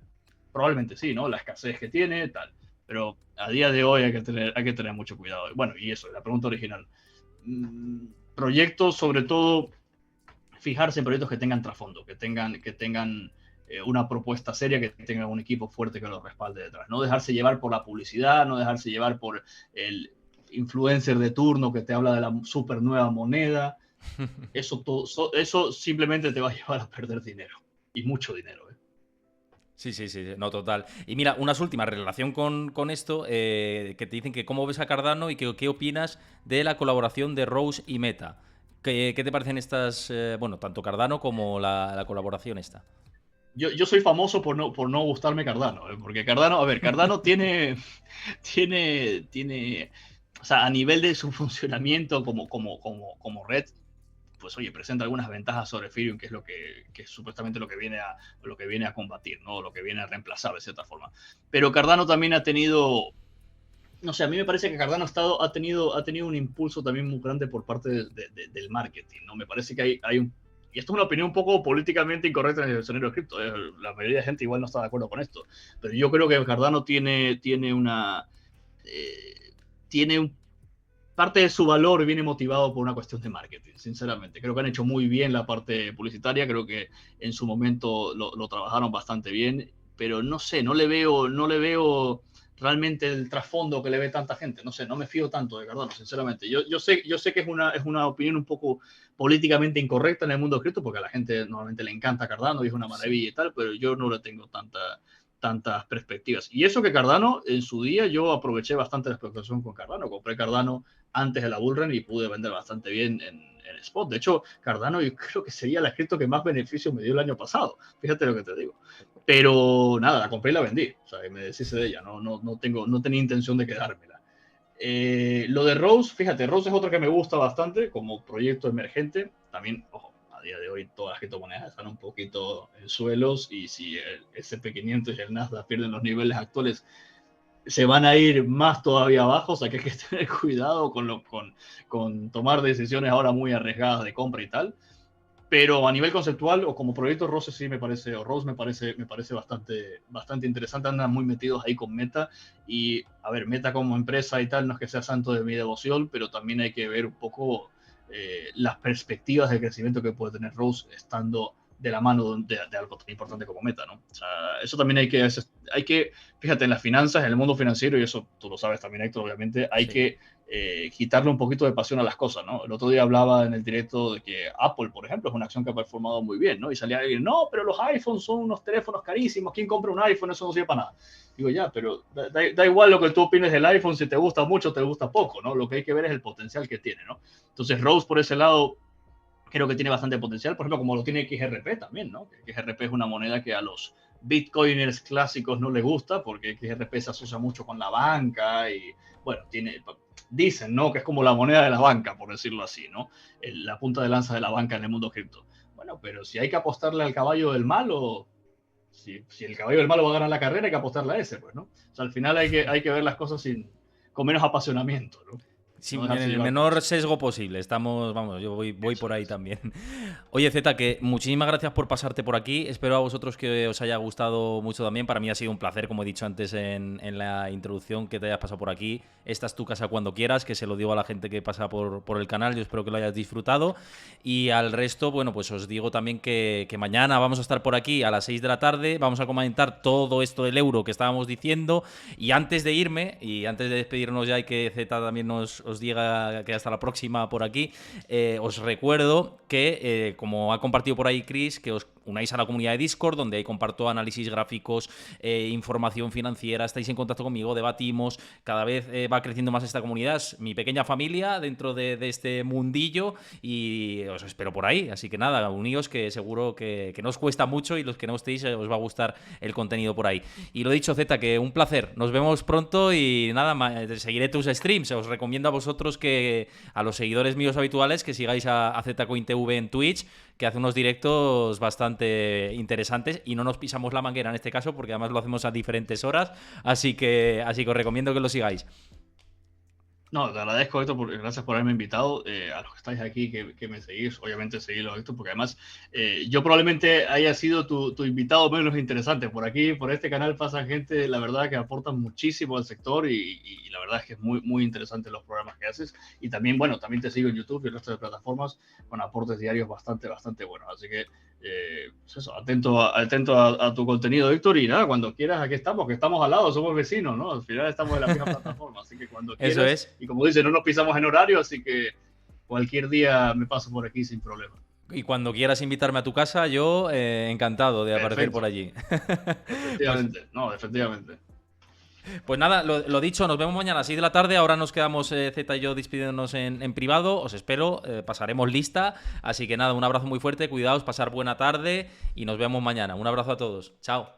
Probablemente sí, ¿no? La escasez que tiene, tal. Pero a día de hoy hay que tener mucho cuidado. Bueno, y eso, la pregunta original. Proyectos, sobre todo, fijarse en proyectos que tengan trasfondo, que tengan una propuesta seria, que tengan un equipo fuerte que los respalde detrás. No dejarse llevar por la publicidad, no dejarse llevar por el influencer de turno que te habla de la super nueva moneda. Eso simplemente te va a llevar a perder dinero. Y mucho dinero, ¿eh? Sí, sí, sí, no, total. Y mira, unas últimas relación con esto, que te dicen que cómo ves a Cardano y que qué opinas de la colaboración de Rose y Meta. ¿Qué te parecen estas, bueno, tanto Cardano como la colaboración esta? Yo soy famoso por no gustarme Cardano, ¿eh? Porque Cardano, a ver, Cardano tiene, o sea, a nivel de su funcionamiento como red, pues oye, presenta algunas ventajas sobre Ethereum, que es que es supuestamente lo que viene a combatir, ¿no? Lo que viene a reemplazar de cierta forma. Pero Cardano también ha tenido, no sé, a mí me parece que Cardano ha tenido un impulso también muy grande por parte del marketing, ¿no? Me parece que hay y esto es una opinión un poco políticamente incorrecta en el escenario de cripto, la mayoría de gente igual no está de acuerdo con esto, pero yo creo que Cardano tiene una... tiene un parte de su valor viene motivado por una cuestión de marketing, sinceramente. Creo que han hecho muy bien la parte publicitaria, creo que en su momento lo trabajaron bastante bien, pero no sé, no le veo realmente el trasfondo que le ve tanta gente. No sé, no me fío tanto de Cardano, sinceramente. Yo sé que es una opinión un poco políticamente incorrecta en el mundo cripto, porque a la gente normalmente le encanta Cardano y es una maravilla y tal, pero yo no le tengo tantas perspectivas. Y eso que Cardano, en su día, yo aproveché bastante la especulación con Cardano. Compré Cardano antes de la bullrun y pude vender bastante bien en spot. De hecho, Cardano yo creo que sería la cripto que más beneficio me dio el año pasado. Fíjate lo que te digo. Pero nada, la compré y la vendí. O sea, me deshice de ella. No tenía intención de quedármela. Lo de Rose, fíjate, Rose es otro que me gusta bastante como proyecto emergente. También, ojo, a día de hoy todas las criptomonedas están un poquito en suelos y si el S&P 500 y el Nasdaq pierden los niveles actuales, se van a ir más todavía abajo, o sea que hay que tener cuidado con tomar decisiones ahora muy arriesgadas de compra y tal. Pero a nivel conceptual o como proyecto Rose sí me parece, o Rose me parece bastante interesante, andan muy metidos ahí con Meta y a ver, Meta como empresa y tal no es que sea santo de mi devoción, pero también hay que ver un poco las perspectivas de crecimiento que puede tener Rose estando de la mano de algo tan importante como Meta, ¿no? O sea, eso también hay que, fíjate, en las finanzas, en el mundo financiero, y eso tú lo sabes también, Héctor, obviamente, hay que quitarle un poquito de pasión a las cosas, ¿no? El otro día hablaba en el directo de que Apple, por ejemplo, es una acción que ha performado muy bien, ¿no? Y salía alguien, no, pero los iPhones son unos teléfonos carísimos, ¿quién compra un iPhone? Eso no sirve para nada. Digo, ya, pero da igual lo que tú opines del iPhone, si te gusta mucho o te gusta poco, ¿no? Lo que hay que ver es el potencial que tiene, ¿no? Entonces, Rose, por ese lado, creo que tiene bastante potencial, por ejemplo, como lo tiene XRP también, ¿no? XRP es una moneda que a los bitcoiners clásicos no les gusta porque XRP se asocia mucho con la banca y, bueno, dicen, ¿no? Que es como la moneda de la banca, por decirlo así, ¿no? La punta de lanza de la banca en el mundo cripto. Bueno, pero si hay que apostarle al caballo del malo, si el caballo del malo va a ganar la carrera, hay que apostarle a ese, pues, ¿no? O sea, al final hay que ver las cosas con menos apasionamiento, ¿no? Sí, No en dejarse el llevar por menor eso. sesgo posible. Estamos, vamos, yo voy Eso por ahí es. también. Oye, Zeta, que muchísimas gracias por pasarte por aquí. Espero a vosotros que os haya gustado mucho también. Para mí ha sido un placer, como he dicho antes en la introducción, que te hayas pasado por aquí. Esta es tu casa cuando quieras, que se lo digo a la gente que pasa por el canal. Yo espero que lo hayas disfrutado. Y al resto, bueno, pues os digo también que mañana vamos a estar por aquí a las 6 de la tarde. Vamos a comentar todo esto del euro que estábamos diciendo. Y antes de irme, y antes de despedirnos ya y que Zeta también os diga que hasta la próxima por aquí, os recuerdo que, como ha compartido por ahí Chris, que os unáis a la comunidad de Discord, donde ahí comparto análisis gráficos, información financiera, estáis en contacto conmigo, debatimos, cada vez va creciendo más esta comunidad, es mi pequeña familia dentro de este mundillo y os espero por ahí, así que nada, uníos que seguro que no os cuesta mucho y los que no estéis os va a gustar el contenido por ahí. Y lo dicho, Zeta, que un placer, nos vemos pronto y nada, seguiré tus streams, os recomiendo a vosotros que a los seguidores míos habituales que sigáis a ZCoinTV en Twitch, que hace unos directos bastante interesantes y no nos pisamos la manguera en este caso porque además lo hacemos a diferentes horas, así que os recomiendo que lo sigáis. No, te agradezco, Héctor, gracias por haberme invitado. A los que estáis aquí, que me seguís, obviamente seguidlo, Héctor, porque además yo probablemente haya sido tu invitado menos interesante. Por aquí, por este canal, pasa gente, la verdad, que aporta muchísimo al sector y la verdad es que es muy, muy interesante los programas que haces. Y también, bueno, también te sigo en YouTube y el resto de plataformas con aportes diarios bastante, bastante buenos. Así que, pues eso, atento a tu contenido, Héctor, y nada, cuando quieras, aquí estamos, que estamos al lado, somos vecinos, ¿no? Al final estamos en la misma plataforma, así que cuando Eso quieras. es. Y como dice, no nos pisamos en horario, así que cualquier día me paso por aquí sin problema. Y cuando quieras invitarme a tu casa, yo encantado de aparecer por Perfecto. allí. Pues, Efectivamente. No, efectivamente. pues nada, lo dicho, nos vemos mañana a las 6 de la tarde. Ahora nos quedamos Zeta y yo despidiéndonos en privado. Os espero, pasaremos lista. Así que nada, un abrazo muy fuerte, cuidaos, pasar buena tarde y nos vemos mañana. Un abrazo a todos. Chao.